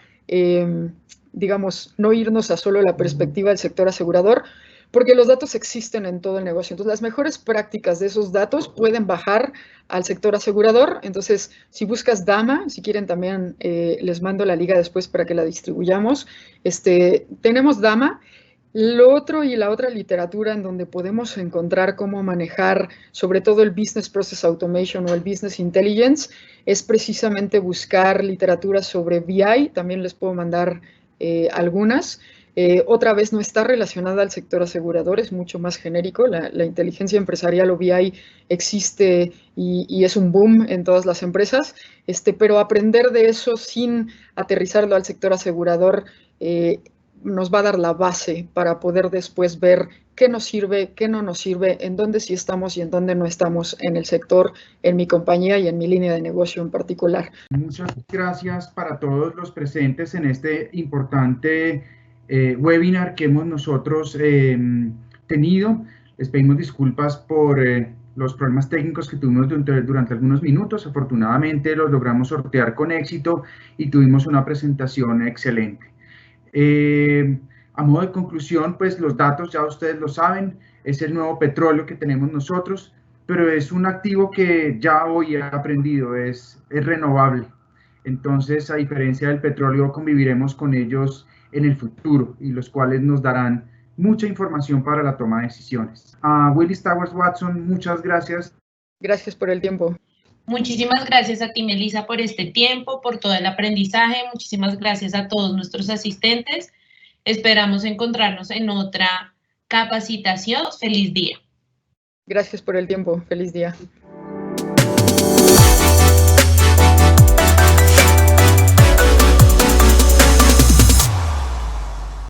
digamos, no irnos a solo la perspectiva del sector asegurador? Porque los datos existen en todo el negocio. Entonces, las mejores prácticas de esos datos pueden bajar al sector asegurador. Entonces, si buscas DAMA, si quieren también les mando la liga después para que la distribuyamos. Tenemos DAMA. Lo otro y la otra literatura en donde podemos encontrar cómo manejar sobre todo el Business Process Automation o el Business Intelligence es precisamente buscar literatura sobre BI. También les puedo mandar algunas. Otra vez no está relacionada al sector asegurador, es mucho más genérico. La inteligencia empresarial o BI existe y es un boom en todas las empresas, pero aprender de eso sin aterrizarlo al sector asegurador nos va a dar la base para poder después ver qué nos sirve, qué no nos sirve, en dónde sí estamos y en dónde no estamos en el sector, en mi compañía y en mi línea de negocio en particular. Muchas gracias para todos los presentes en este importante webinar que hemos nosotros tenido. Les pedimos disculpas por los problemas técnicos que tuvimos durante algunos minutos. Afortunadamente los logramos sortear con éxito y tuvimos una presentación excelente. A modo de conclusión, pues los datos ya ustedes lo saben, es el nuevo petróleo que tenemos nosotros, pero es un activo que ya hoy he aprendido, es renovable. Entonces, a diferencia del petróleo, conviviremos con ellos en el futuro y los cuales nos darán mucha información para la toma de decisiones. A Willis Towers Watson, muchas gracias. Gracias por el tiempo. Muchísimas gracias a ti, Melissa, por este tiempo, por todo el aprendizaje. Muchísimas gracias a todos nuestros asistentes. Esperamos encontrarnos en otra capacitación. Feliz día. Gracias por el tiempo. Feliz día.